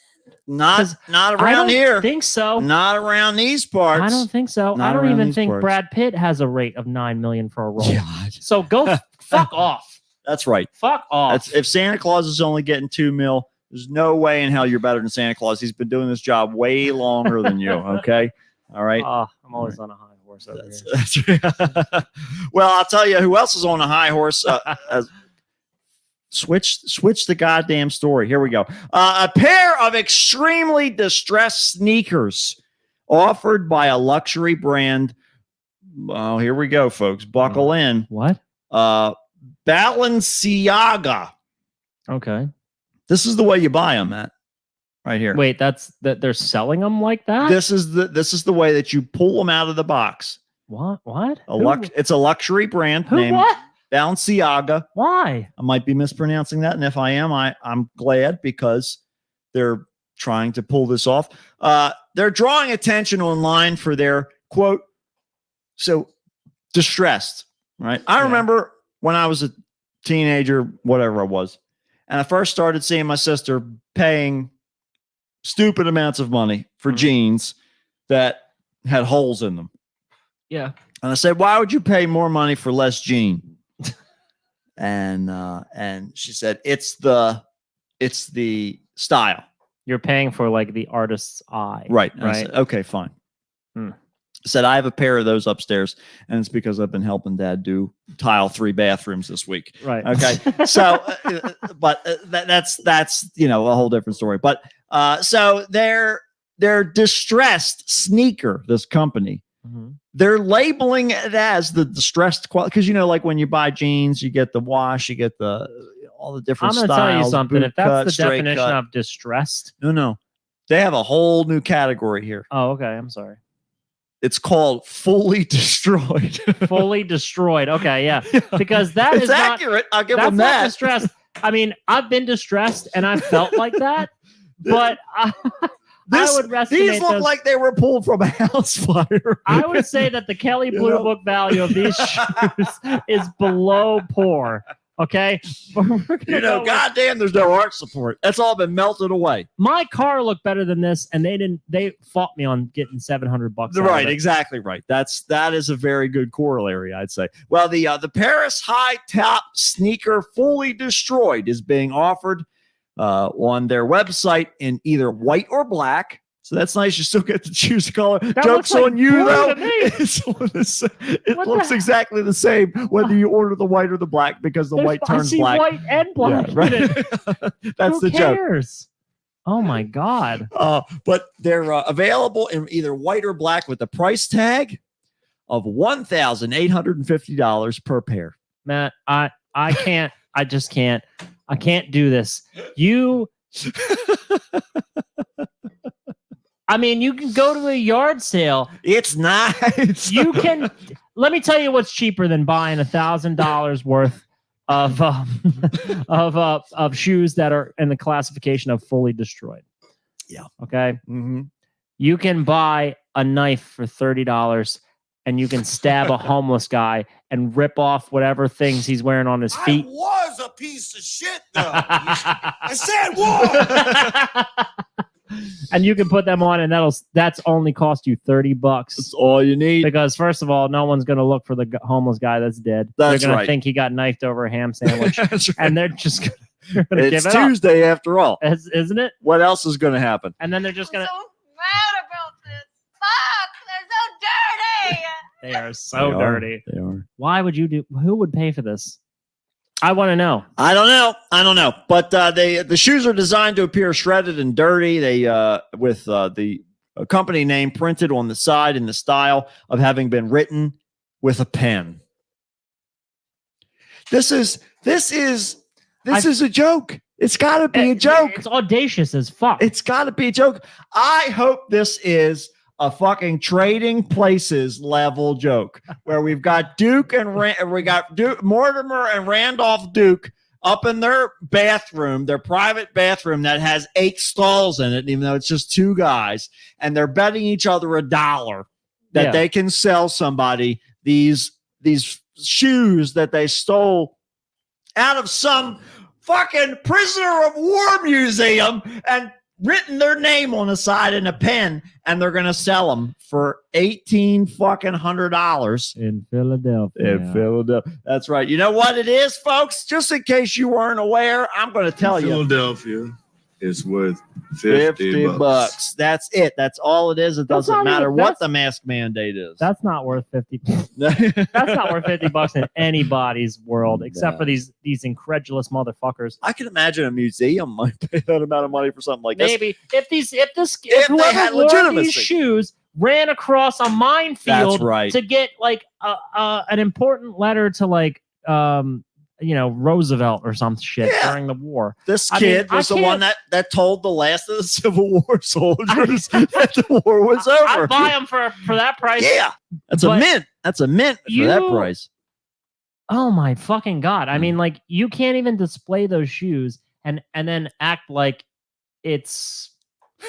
in? Not I around don't here. think so. Not around these parts. I don't think so. Not I don't around even these think parts. Brad Pitt has a rate of $9 million for a role. God. So go fuck off. That's right. Fuck off. That's, if Santa Claus is only getting $2 million, there's no way in hell you're better than Santa Claus. He's been doing this job way longer than you. Okay. All right. I'm always on a high horse over here. That's well, I'll tell you who else is on a high horse. Switch the goddamn story. Here we go. A pair of extremely distressed sneakers offered by a luxury brand. Oh, here we go, folks. Buckle in. What? Balenciaga. Okay. This is the way you buy them, Matt. Right here. Wait, that they're selling them like that? This is the way that you pull them out of the box. What? What? It's a luxury brand Who? named What? Balenciaga. Why? I might be mispronouncing that, and if I am, I'm glad because they're trying to pull this off. They're drawing attention online for their quote, so distressed, right? I remember when I was a teenager, whatever I was, and I first started seeing my sister paying stupid amounts of money for jeans that had holes in them. Yeah. And I said, why would you pay more money for less jean? And she said, it's the style. You're paying for like the artist's eye. Right. And I Right. said, okay, fine. Hmm. I said, I have a pair of those upstairs, and it's because I've been helping Dad do tile 3 bathrooms this week. Right. Okay. So, but that's a whole different story. But so they're distressed sneaker, this company. Mhm. They're labeling it as the distressed quality because like when you buy jeans, you get the wash, you get all the I'm different going styles. to tell you something. boot If that's cut, the straight definition cut. of distressed. No, they have a whole new category here. Oh, okay. I'm sorry. It's called fully destroyed. Fully destroyed. Okay, yeah. Because that It's is not accurate. I'll give that's them not that. distressed. I mean, I've been distressed and I felt like that, but would estimate these look those- like they were pulled from a house fire. I would say that the Kelly Blue know? Book value of these shoes is below poor. Okay, But we're gonna You know, go with- goddamn, there's no arch support. That's all been melted away. my car looked better than this, and they didn't. They fought me on getting $700 out of Right, it. exactly right. That is a very good corollary, I'd say. Well, the Paris high top sneaker fully destroyed is being offered on their website in either white or black. So that's nice. You still get to choose the color. That Joke's looks like on you, blue though. to me. It What looks the- exactly the same whether you order the white or the black because the white I turns see black. white and black. Yeah, right. in it. That's Who the joke. cares? Oh my god! But they're available in either white or black with a price tag of $1,850 per pair. Matt, I can't. I just can't. I can't do this. You. I mean, you can go to a yard sale. It's nice. You can. Let me tell you what's cheaper than buying $1,000 worth of shoes that are in the classification of fully destroyed. Yeah. Okay. Mm-hmm. You can buy a knife for $30 and you can stab a homeless guy and rip off whatever things he's wearing on his feet. was a piece of shit, though. I said was. And you can put them on, and that's only cost you $30. That's all you need. Because first of all, no one's going to look for the homeless guy that's dead. That's they're going right. to think he got knifed over a ham sandwich, That's right. and they're just going to give It's it up, Tuesday after all. isn't it? What else is going to happen? And then they're just going to. mad about this. Fuck, they're so dirty. They are so They are. dirty. They are. Why would you do? Who would pay for this? I want to know. I don't know. But the shoes are designed to appear shredded and dirty. They with the company name printed on the side in the style of having been written with a pen. This is a joke. It's got to be a joke. It's audacious as fuck. It's got to be a joke. I hope this is a fucking Trading Places level joke where we've got Duke and Mortimer and Randolph Duke up in their bathroom, their private bathroom that has 8 stalls in it, even though it's just 2 guys, and they're betting each other $1 that Yeah. they can sell somebody these shoes that they stole out of some fucking prisoner of war museum and written their name on the side in a pen, and they're gonna sell them for $1,800 in Philadelphia. in Philadelphia. That's right. You know what it is, folks? Just in case you weren't aware, I'm going to tell you. Philadelphia is worth $50. That's it. That's all it is. It That's doesn't not matter even- what that's- the mask mandate is. That's not worth 50. That's not worth $50 in anybody's world, except for these incredulous motherfuckers. I can imagine a museum might pay that amount of money for something like this. Maybe if they whoever had wore these legitimacy. shoes ran across a minefield That's right. to get like an important letter to like Roosevelt or some shit Yeah. during the war. This I kid mean, was I the one can't- that told the last of the Civil War soldiers that the war was over. I'd buy them for that price. Yeah, that's a But mint. That's a mint for that you- price. Oh my fucking god! I Hmm. mean, like you can't even display those shoes and then act like it's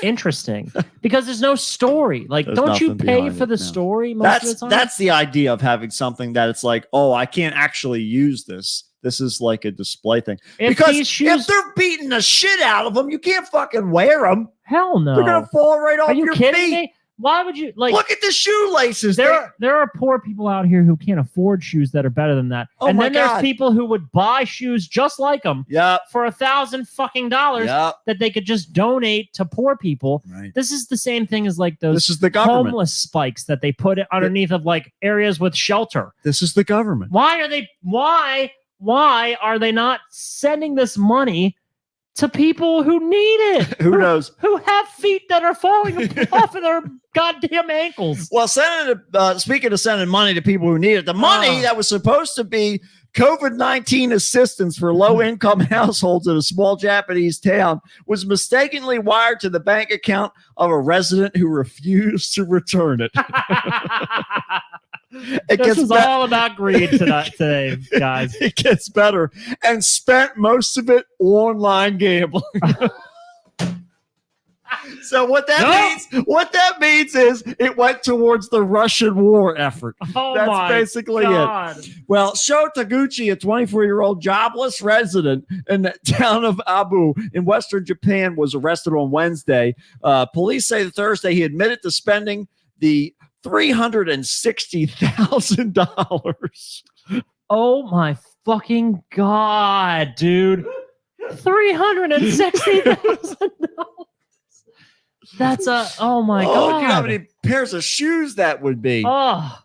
interesting because there's no story. Like, There's don't you nothing pay behind for it, the no. story most of the time? That's the idea of having something that it's like, oh, I can't actually use this. This is like a display thing. If Because these shoes, if they're beating the shit out of them, you can't fucking wear them. hell no. They're gonna fall right off Are you your kidding feet. me? Why would you like? Look at the shoelaces. There are poor people out here who can't afford shoes that are better than that. Oh and my then there's God. people who would buy shoes just like them Yep. for $1,000 fucking dollars Yep. that they could just donate to poor people. Right. This is the same thing as like those This is the government. homeless spikes that they put underneath of like areas with shelter. This is the government. Why are they not sending this money to people who need it? Who knows? Who have feet that are falling off of their goddamn ankles. Well, speaking of sending money to people who need it, the money that was supposed to be COVID-19 assistance for low-income households in a small Japanese town was mistakenly wired to the bank account of a resident who refused to return it. This is all about greed today, guys. It gets better. And spent most of it online gambling. So what that means is it went towards the Russian war effort. Oh That's my basically God. it. Well, Sho Taguchi, a 24-year-old jobless resident in the town of Abu in western Japan, was arrested on Wednesday. Police say that Thursday he admitted to spending the $360,000. Oh my fucking God, dude. $360,000. That's oh my Oh, God. do you know how many pairs of shoes that would be? Oh,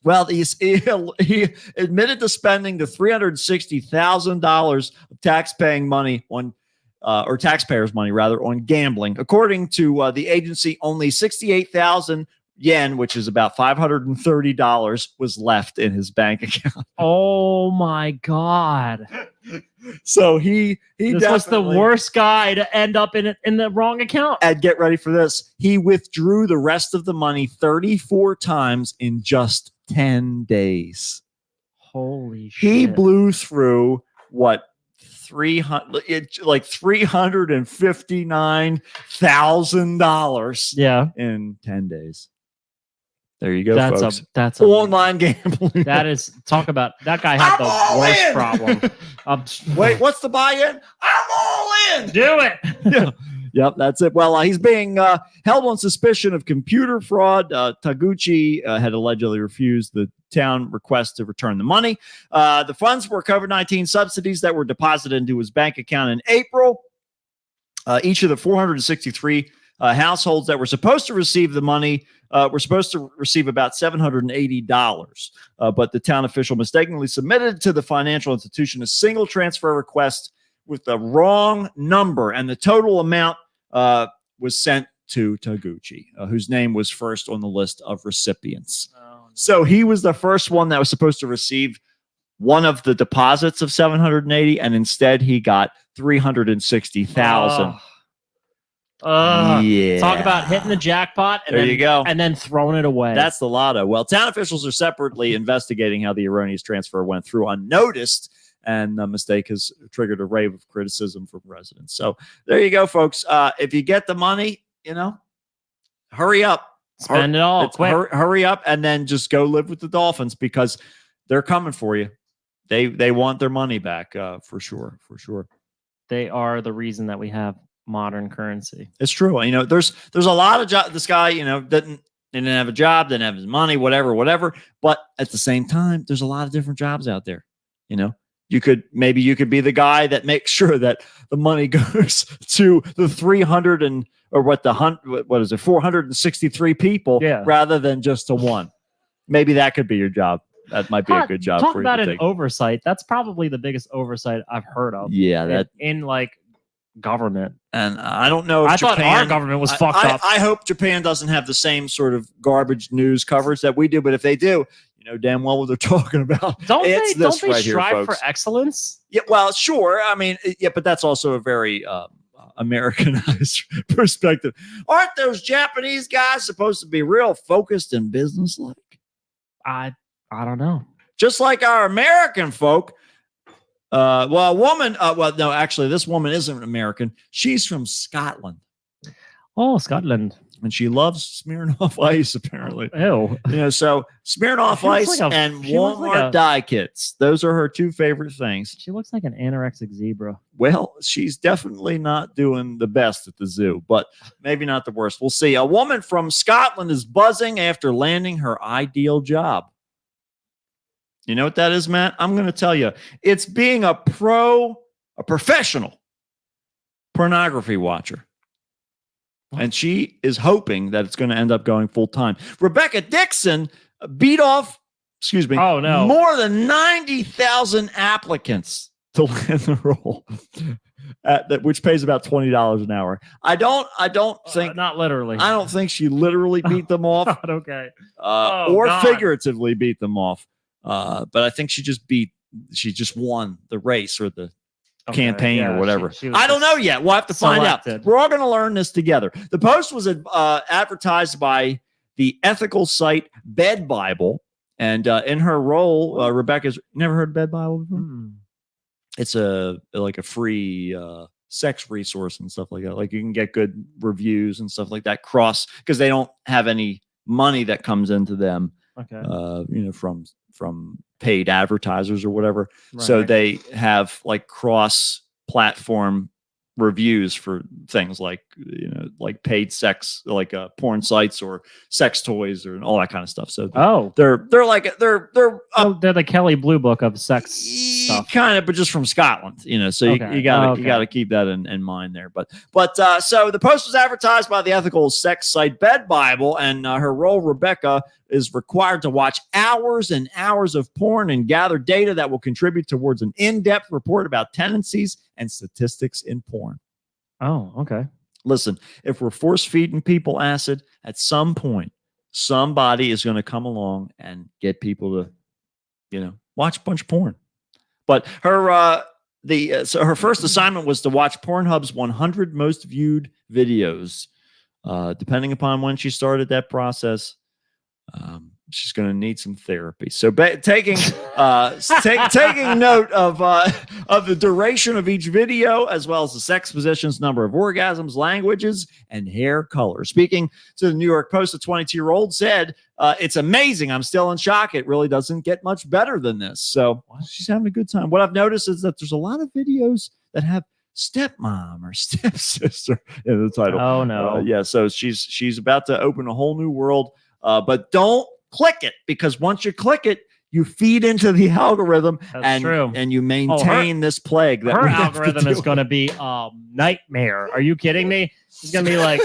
Well, he admitted to spending the $360,000 of tax-paying money on, or taxpayers' money rather, on gambling. According to the agency, only 68,000 yen, which is about $530, was left in his bank account. oh my God. So he This was the worst guy to end up in the wrong account. And get ready for this. He withdrew the rest of the money 34 times in just 10 days. Holy shit. He blew through what? $359,000 Yeah. in 10 days. There you go, That's folks. that's Online gambling. that is talk about that guy had I'm the all worst in. problem. Wait, what's the buy-in? I'm all in. Do it. Yep, that's it. Well, he's being held on suspicion of computer fraud. Taguchi had allegedly refused the town request to return the money. The funds were COVID-19 subsidies that were deposited into his bank account in April. Each of the 463 households that were supposed to receive the money were supposed to receive about $780. But the town official mistakenly submitted to the financial institution a single transfer request with the wrong number, and the total amount was sent to Taguchi, whose name was first on the list of recipients. Oh, no. So he was the first one that was supposed to receive one of the deposits of 780, and instead he got 360,000. Yeah. Talk about hitting the jackpot and There then, you go. and then throwing it away. That's the lotto. Well, town officials are separately investigating how the erroneous transfer went through unnoticed, and the mistake has triggered a wave of criticism from residents. So there you go, folks. If you get the money, hurry up. Spend it all. Quick. Hurry up, and then just go live with the Dolphins because they're coming for you. They want their money back for sure. For sure. They are the reason that we have modern currency. It's true. There's a lot of this guy, didn't have a job, didn't have his money, whatever. But at the same time, there's a lot of different jobs out there. You could be the guy that makes sure that the money goes to the 463 people rather than just to one. Maybe that could be your job. That might be a good job Talk for you. about to an take. oversight. That's probably the biggest oversight I've heard of. Yeah, in like government. And I don't know if I thought our government was fucked up. I hope Japan doesn't have the same sort of garbage news coverage that we do, but if they do, damn well what they're talking about. Don't they right strive here, for excellence? Yeah, well, sure. I mean, but that's also a very Americanized perspective. Aren't those Japanese guys supposed to be real focused and business-like? I don't know. Just like our American folk. A woman. No, actually, this woman isn't American. She's from Scotland. Oh, Scotland. And she loves Smirnoff Ice, apparently. Ew. So Smirnoff Ice and Walmart dye kits. Those are her two favorite things. She looks like an anorexic zebra. Well, she's definitely not doing the best at the zoo, but maybe not the worst. We'll see. A woman from Scotland is buzzing after landing her ideal job. You know what that is, Matt? I'm going to tell you. It's being a professional pornography watcher. And she is hoping that it's going to end up going full time. Rebecca Dixon beat off, more than 90,000 applicants to land the role, which pays about $20 an hour. I don't think, not literally. I don't think she literally beat them off. God, okay. Figuratively beat them off. But I think she just won the race or the campaign or whatever. She was I don't know yet. We'll have to find out. selected. We're all going to learn this together. The post was advertised by the ethical site Bed Bible. And in her role, Rebecca's never heard of Bed Bible before? It's a free sex resource and stuff like that. Like you can get good reviews and stuff like that because they don't have any money that comes into them, Okay. From paid advertisers or whatever. So Right. they have like cross platform reviews for things like like paid sex, like porn sites or sex toys or all that kind of stuff. So Oh, they're the Kelly Blue Book of sex stuff. kind of, but just from Scotland, so Okay. you gotta Okay. you gotta keep that in mind there. But so the post was advertised by the ethical sex site Bed Bible, and her role, Rebecca, is required to watch hours and hours of porn and gather data that will contribute towards an in-depth report about tendencies and statistics in porn. Oh, okay. Listen, if we're force feeding people acid, at some point, somebody is going to come along and get people to, watch a bunch of porn. But her so her first assignment was to watch Pornhub's 100 most viewed videos. Depending upon when she started that process, she's going to need some therapy. So taking note of the duration of each video, as well as the sex positions, number of orgasms, languages, and hair color. Speaking to the New York Post, a 22-year-old said, "It's amazing. I'm still in shock. It really doesn't get much better than this." So she's having a good time. What I've noticed is that there's a lot of videos that have stepmom or stepsister in the title. Oh no. Yeah. So she's about to open a whole new world. But don't click it, because once you click it, you feed into the algorithm. That's true. And you maintain this plague. That Her we have to algorithm deal is going to be a nightmare. Are you kidding me? It's going to be like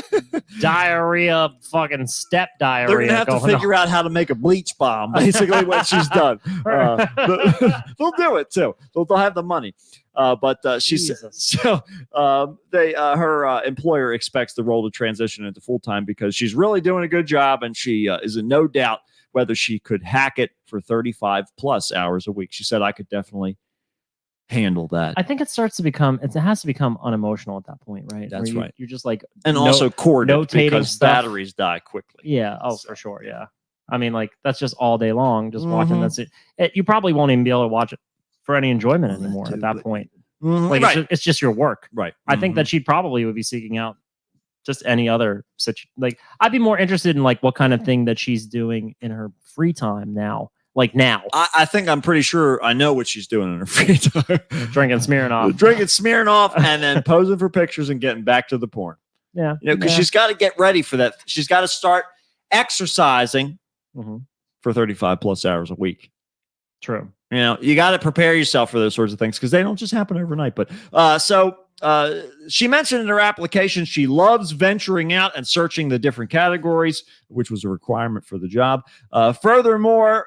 diarrhea, fucking step diarrhea. They're going to have to figure out how to make a bleach bomb, basically, when she's done. They'll do it, too. They'll have the money. But she said, so her employer expects the role to transition into full-time because she's really doing a good job, and she is in no doubt whether she could hack it for 35 plus hours a week. She said, "I could definitely handle that." I think it has to become unemotional at that point, right? That's Where right. You're just like, And also corded, notating because stuff. batteries die quickly. Yeah. Oh, for sure. Yeah. I mean, like, that's just all day long, just watching. Mhm. That's it. You probably won't even be able to watch it for any enjoyment Well, anymore that at too, that but- point. Mhm, Like, it's just your work. Right. I think that she probably would be seeking out just any other such, like, I'd be more interested in like what kind of thing that she's doing in her free time now. Like now, I think I'm pretty sure I know what she's doing in her free time. drinking Smirnoff. Drinking Smirnoff and then posing for pictures and getting back to the porn. Yeah. Because she's got to get ready for that. She's got to start exercising Mhm. for 35 plus hours a week. True. You got to prepare yourself for those sorts of things because they don't just happen overnight. But she mentioned in her application she loves venturing out and searching the different categories, which was a requirement for the job. Furthermore,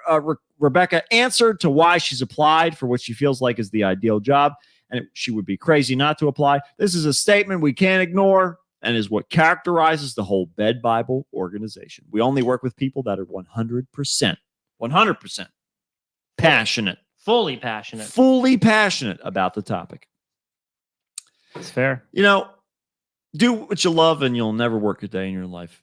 Rebecca answered to why she's applied for what she feels like is the ideal job, and she would be crazy not to apply. This is a statement we can't ignore and is what characterizes the whole Bed Bible organization. We only work with people that are 100% passionate, Fully passionate. fully passionate about the topic. It's fair. Do what you love and you'll never work a day in your life.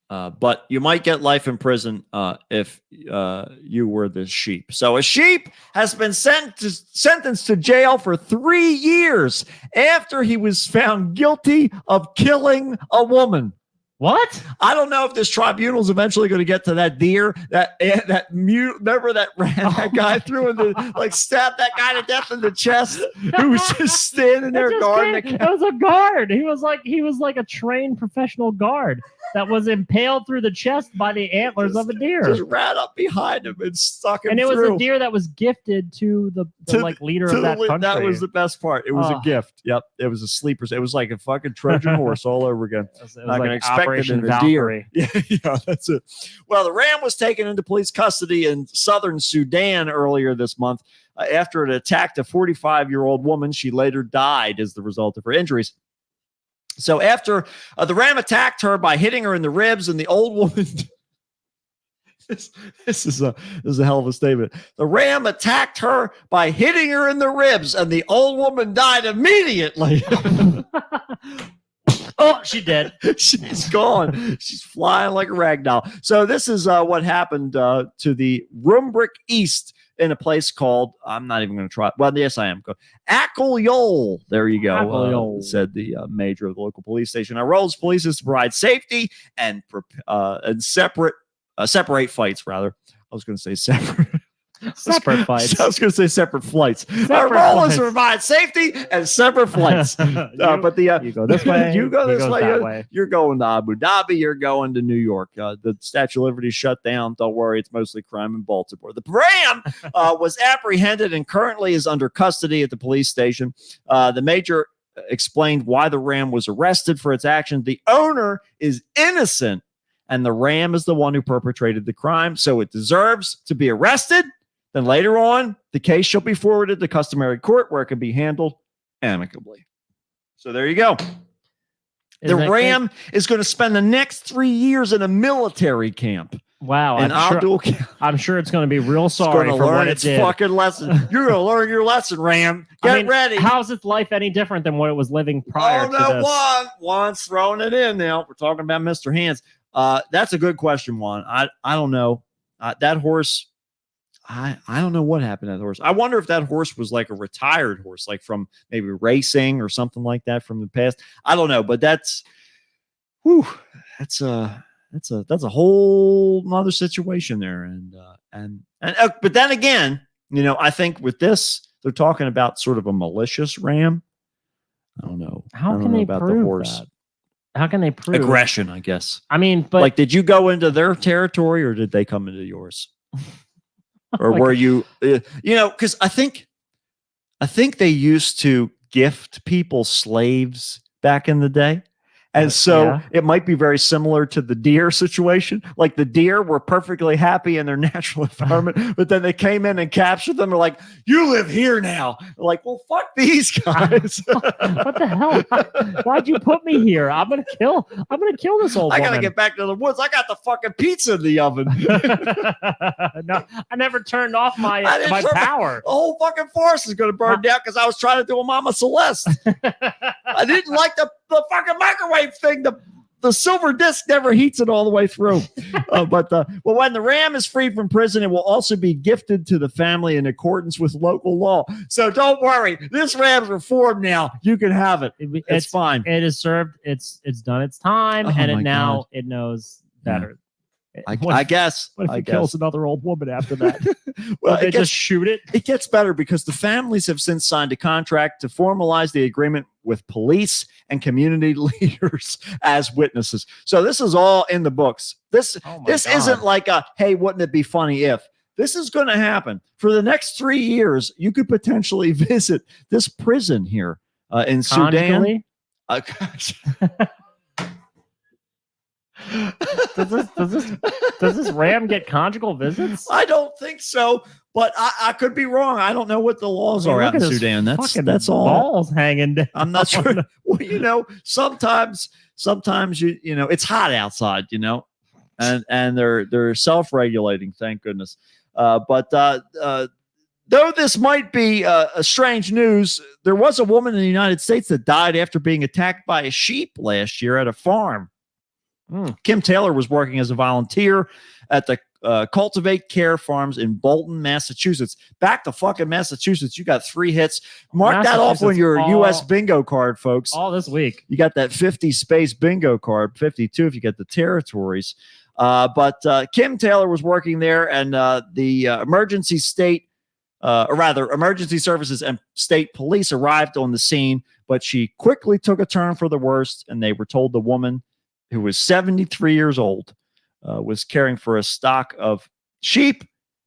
But you might get life in prison if you were this sheep. So a sheep has been sentenced to jail for 3 years after he was found guilty of killing a woman. What? I don't know if this tribunal is eventually going to get to that deer, remember that that guy threw in the, like, stabbed that guy to death in the chest, who was just standing there guarding the It was a guard. He was like a trained professional guard that was impaled through the chest by the antlers of a deer. just ran up behind him and stuck him And it was through. a deer that was gifted to the leader of that country. That was the best part. It was a Oh. gift. Yep. It was a sleeper. It was like a fucking Trojan horse all over again. It was Not gonna like expect it Operation in a deer. Valkyrie. Yeah, that's it. Well, the ram was taken into police custody in southern Sudan earlier this month after it attacked a 45-year-old woman. She later died as the result of her injuries. So after the ram attacked her by hitting her in the ribs, and the old woman... This is a hell of a statement. The ram attacked her by hitting her in the ribs, and the old woman died immediately. Oh, she did. She's gone. She's flying like a rag doll. So this is what happened to the Rumbrik East in a place called, I'm not even going to try. Well, yes, I am. Accleole. There you go. Accleole. Said the major of the local police station. Our role as police is to provide safety and separate fights, rather. I was going to say separate. Separate fights. I was going to say separate flights. Our Separate role is to flights. provide safety and separate flights. But the You go this way. you go he this goes way. that way. You're going to Abu Dhabi. You're going to New York. The Statue of Liberty shut down. Don't worry, it's mostly crime in Baltimore. The Ram was apprehended and currently is under custody at the police station. The major explained why the Ram was arrested for its action. The owner is innocent, and the Ram is the one who perpetrated the crime, so it deserves to be arrested. Then later on, the case shall be forwarded to customary court where it can be handled amicably. So there you go. The Ram is going to spend the next 3 years in a military camp. Wow. And I'm sure it's going to be real sorry going to for learn what it its did. fucking lesson. You're going to learn your lesson, Ram. Get ready. How's its life any different than what it was living prior to this? Juan's throwing it in now. We're talking about Mr. Hands. That's a good question, Juan. I don't know. That horse, I don't know what happened to that horse. I wonder if that horse was like a retired horse, like from maybe racing or something like that from the past. I don't know, but that's a whole nother situation there. But then again, I think with this, they're talking about sort of a malicious ram. I don't know. How can they prove that? How can they prove aggression? I guess. I mean, but like, did you go into their territory or did they come into yours? Or were you, because I think they used to gift people slaves back in the day. And so it might be very similar to the deer situation. Like the deer were perfectly happy in their natural environment, but then they came in and captured them. They're like, you live here now. They're like, well, fuck these guys. What the hell? Why'd you put me here? I'm gonna kill this old woman. I gotta get back to the woods. I got the fucking pizza in the oven. No, I never turned off my power. The whole fucking forest is gonna burn down because I was trying to do a Mama Celeste. I didn't like the fucking microwave thing. The silver disc never heats it all the way through. But when the Ram is free from prison, it will also be gifted to the family in accordance with local law. So don't worry, this Ram's reformed now. You can have it. It's fine. It is served. It's done its time, and it knows better. I guess. What if he kills another old woman after that? Well, they just shoot it? It gets better because the families have since signed a contract to formalize the agreement with police and community leaders as witnesses. So this is all in the books. This isn't like hey, wouldn't it be funny if? This is going to happen. For the next 3 years, you could potentially visit this prison here in Sudan. Does this Ram get conjugal visits? I don't think so, but I could be wrong. I don't know what the laws are out in Sudan. That's all. Balls hanging down. I'm not sure. Well, sometimes it's hot outside, and they're self-regulating. Thank goodness. But though this might be a strange news, there was a woman in the United States that died after being attacked by a sheep last year at a farm. Kim Taylor was working as a volunteer at the Cultivate Care Farms in Bolton, Massachusetts. Back to fucking Massachusetts. You got 3 hits. Mark that off on your U.S. bingo card, folks. All this week. You got that 50 space bingo card, 52 if you get the territories. But Kim Taylor was working there, and the emergency services and state police arrived on the scene, but she quickly took a turn for the worst, and they were told the woman, who was 73 years old, was caring for a stock of sheep,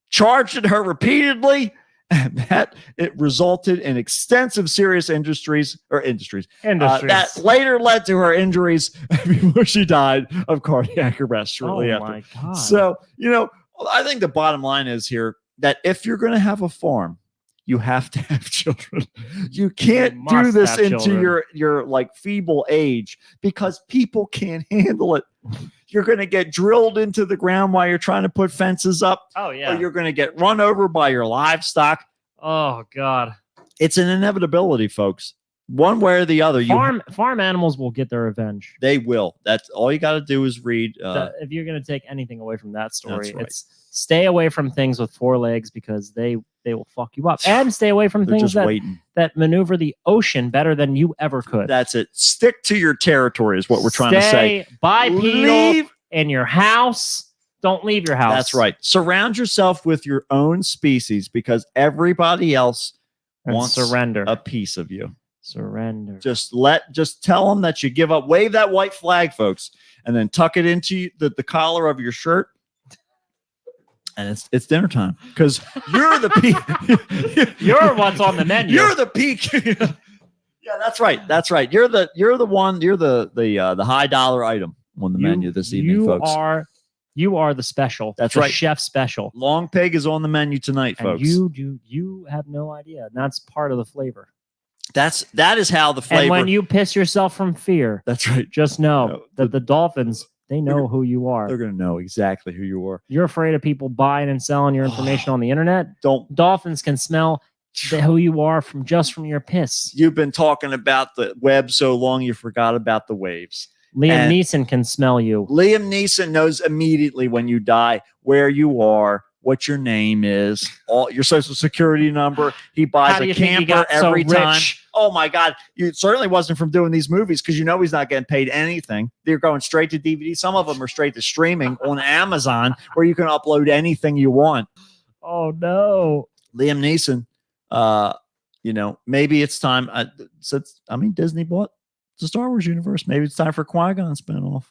charged at her repeatedly, and that it resulted in extensive serious injuries. That later led to her injuries before she died of cardiac arrest shortly after. My God. So, I think the bottom line is here that if you're going to have a farm, you have to have children. You can't do this into your like feeble age because people can't handle it. You're going to get drilled into the ground while you're trying to put fences up. Oh, yeah. Or you're going to get run over by your livestock. Oh, God. It's an inevitability, folks. one way or the other. Farm animals will get their revenge. They will. That's all you got to do is read. If you're going to take anything away from that story, That's right. it's stay away from things with 4 legs because they will fuck you up, and stay away from They're things just waiting. that maneuver the ocean better than you ever could. That's it. Stick to your territory is what we're trying to say. Bipedal Leave in your house. Don't leave your house. That's right. Surround yourself with your own species because everybody else And wants surrender. a piece of you. Surrender. Just tell them that you give up. Wave that white flag, folks, and then tuck it into the collar of your shirt. And it's dinner time because you're the peak. You're what's on the menu. You're the peak. Yeah, that's right. That's right. You're the one. You're the high dollar item on the menu this evening, folks. You are the special. That's the right. Chef special. Long pig is on the menu tonight, And folks. you have no idea. That's part of the flavor. That is how the flavor. And when you piss yourself from fear, that's right. just know No, that the dolphins, they know who you are. They're going to know exactly who you are. You're afraid of people buying and selling your information on the internet. Don't. Dolphins can smell who you are from your piss. You've been talking about the web so long you forgot about the waves. Liam Neeson can smell you. Liam Neeson knows immediately when you die where you are, what your name is, all your social security number. He buys How do a you think he camper got so every time. rich? Oh my God. It certainly wasn't from doing these movies because you know he's not getting paid anything. They're going straight to DVD. Some of them are straight to streaming on Amazon where you can upload anything you want. Oh no. Liam Neeson, maybe it's time. Disney bought the Star Wars universe. Maybe it's time for Qui-Gon spinoff.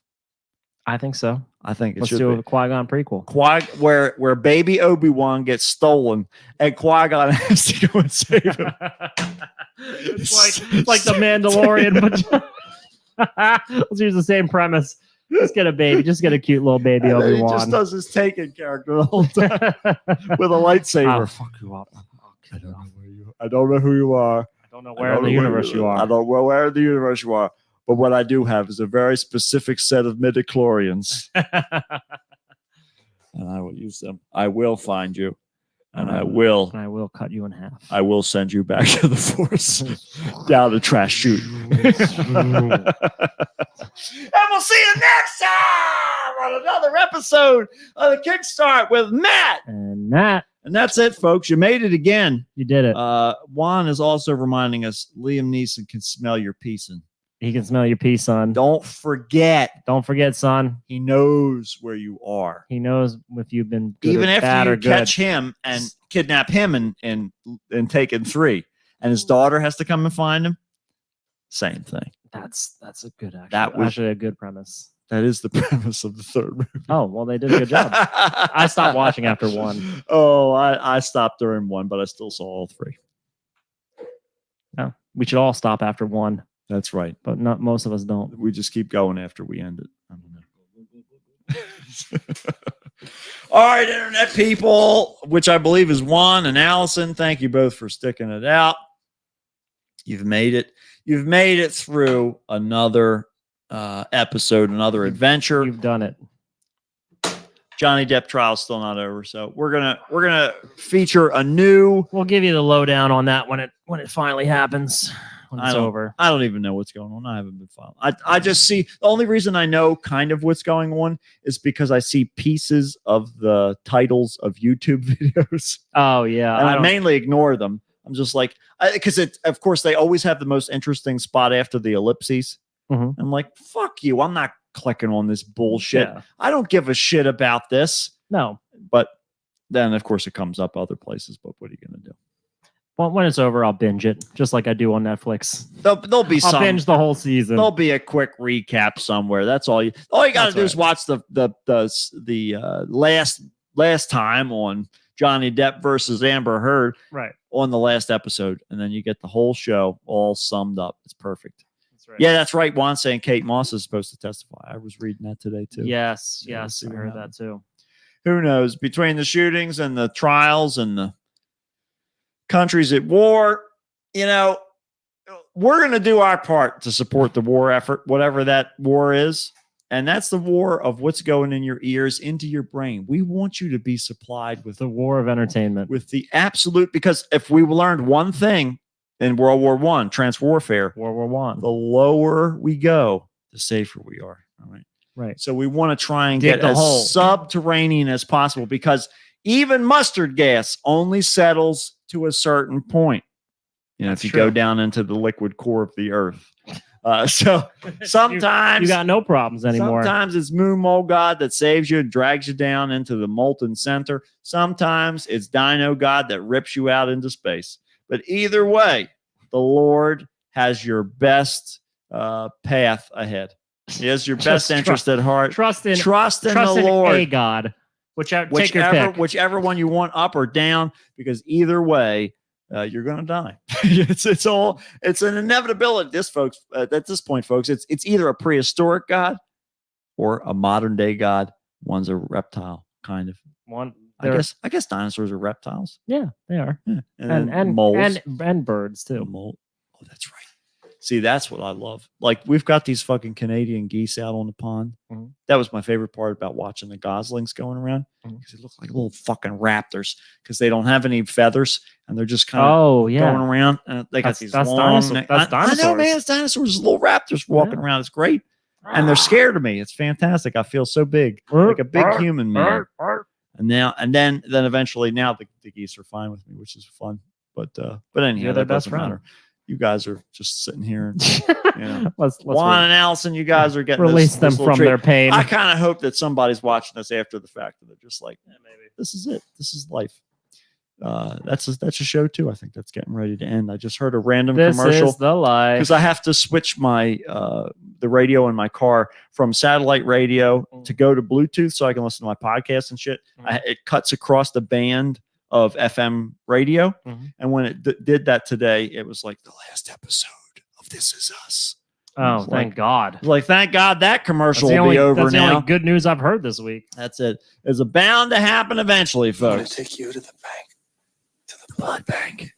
I think so. I think it Let's should do be. a Qui-Gon prequel. Where baby Obi-Wan gets stolen and Qui-Gon has to go and save him. it's like the Mandalorian, but let's use the same premise. Just get a baby. Just get a cute little baby And then he Obi-Wan. just does his Taken character the whole time with a lightsaber. I'll fuck you up. I don't know who you are. I don't know where in the universe you I are. don't know where in the universe you are. But what I do have is a very specific set of midichlorians. And I will use them. I will find you. And I will cut you in half. I will send you back to the force down the trash chute. And we'll see you next time on another episode of the Kickstart with Matt. And Matt. And that's it, folks. You made it again. You did it. Juan is also reminding us Liam Neeson can smell your piecing. He can smell your pee, son. Don't forget. Don't forget, son. He knows where you are. He knows if you've been good Even or if bad you or good. catch him and kidnap him and Taken 3, and his daughter has to come and find him, same thing. That's a good actually. That was- actually a good premise. That is the premise of the third movie. Oh well, they did a good job. I stopped watching after 1. Oh, I stopped during 1, but I still saw all 3. No, we should all stop after 1, That's right. but not most of us don't. We just keep going after we end it. I don't know. All right, internet people, which I believe is Juan and Allison. Thank you both for sticking it out. You've made it. You've made it through another episode, another adventure. You've done it. Johnny Depp trial still not over, so we're gonna feature a new. We'll give you the lowdown on that when it finally happens. When it's over. I don't even know what's going on. I haven't been following. I just see the only reason I know kind of what's going on is because I see pieces of the titles of YouTube videos. Oh yeah, And I mainly ignore them. I'm just like, because of course they always have the most interesting spot after the ellipses. Mhm. I'm like, fuck you. I'm not clicking on this bullshit. Yeah. I don't give a shit about this. No. But then of course it comes up other places. But what are you gonna do? Well, when it's over, I'll binge it just like I do on Netflix. There'll be I'll some. binge the whole season. There'll be a quick recap somewhere. That's all you. All you got to That's do is right. watch the last time on Johnny Depp versus Amber Heard Right. on the last episode, and then you get the whole show all summed up. It's perfect. That's right. Yeah, that's right. Juan saying Kate Moss is supposed to testify. I was reading that today too. Yes. Yeah, Yes. see I what heard happens. that too. Who knows? Between the shootings and the trials and the countries at war, we're going to do our part to support the war effort, whatever that war is. And that's the war of what's going in your ears into your brain. We want you to be supplied with The war of entertainment. the absolute, because if we learned one thing in World War One, trench warfare. World War One. The lower we go, the safer we are. All right. Right. So we want to try and Dig get the as hole. subterranean as possible because even mustard gas only settles to a certain point. You know, That's if you go true. down into the liquid core of the earth. So sometimes you got no problems anymore. Sometimes it's Moon Mole God that saves you and drags you down into the molten center. Sometimes it's Dino God that rips you out into space. But either way, the Lord has your best path ahead. He has your best Just interest at heart. Trust in the Lord. a God. Take your pick. Whichever one you want, up or down, because either way, you're going to die. It's an inevitability. At this point, folks, it's either a prehistoric God or a modern day God. One's a reptile, kind of. One. I guess dinosaurs are reptiles. Yeah, they are. Yeah. And moles. and birds too. Oh, that's right. See, that's what I love. Like we've got these fucking Canadian geese out on the pond. Mhm. That was my favorite part about watching the goslings going around because they look like little fucking raptors because they don't have any feathers and they're just kind of going around. They got these long dinosaurs. That's I know, dinosaurs. man. It's dinosaurs. It's little raptors walking around. It's great. And they're scared of me. It's fantastic. I feel so big, like a big human man. And then eventually now the geese are fine with me, which is fun. But anyhow, You're their that best doesn't friend. matter. You guys are just sitting here. And, let's Juan and Allison, you guys are getting release them this little from treat. their pain. I kind of hope that somebody's watching this after the fact, and they're just like, maybe this is it. This is life. That's a show too. I think that's getting ready to end. I just heard a random This commercial is the life. because I have to switch my the radio in my car from satellite radio to go to Bluetooth so I can listen to my podcast and shit. It cuts across the band of FM radio, and when it did that today, it was like the last episode of This Is Us. Oh, thank God! Like, thank God that commercial will be over that's now. the only good news I've heard this week. That's it. It's bound to happen eventually, I'm gonna folks. take you to the bank, to the blood bank.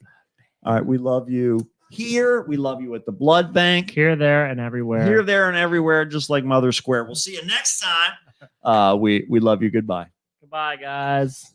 All right, we love you here. We love you at the blood bank. Here, there, and everywhere. Here, there, and everywhere, just like Mother Square. We'll see you next time. We love you. Goodbye. Goodbye, guys.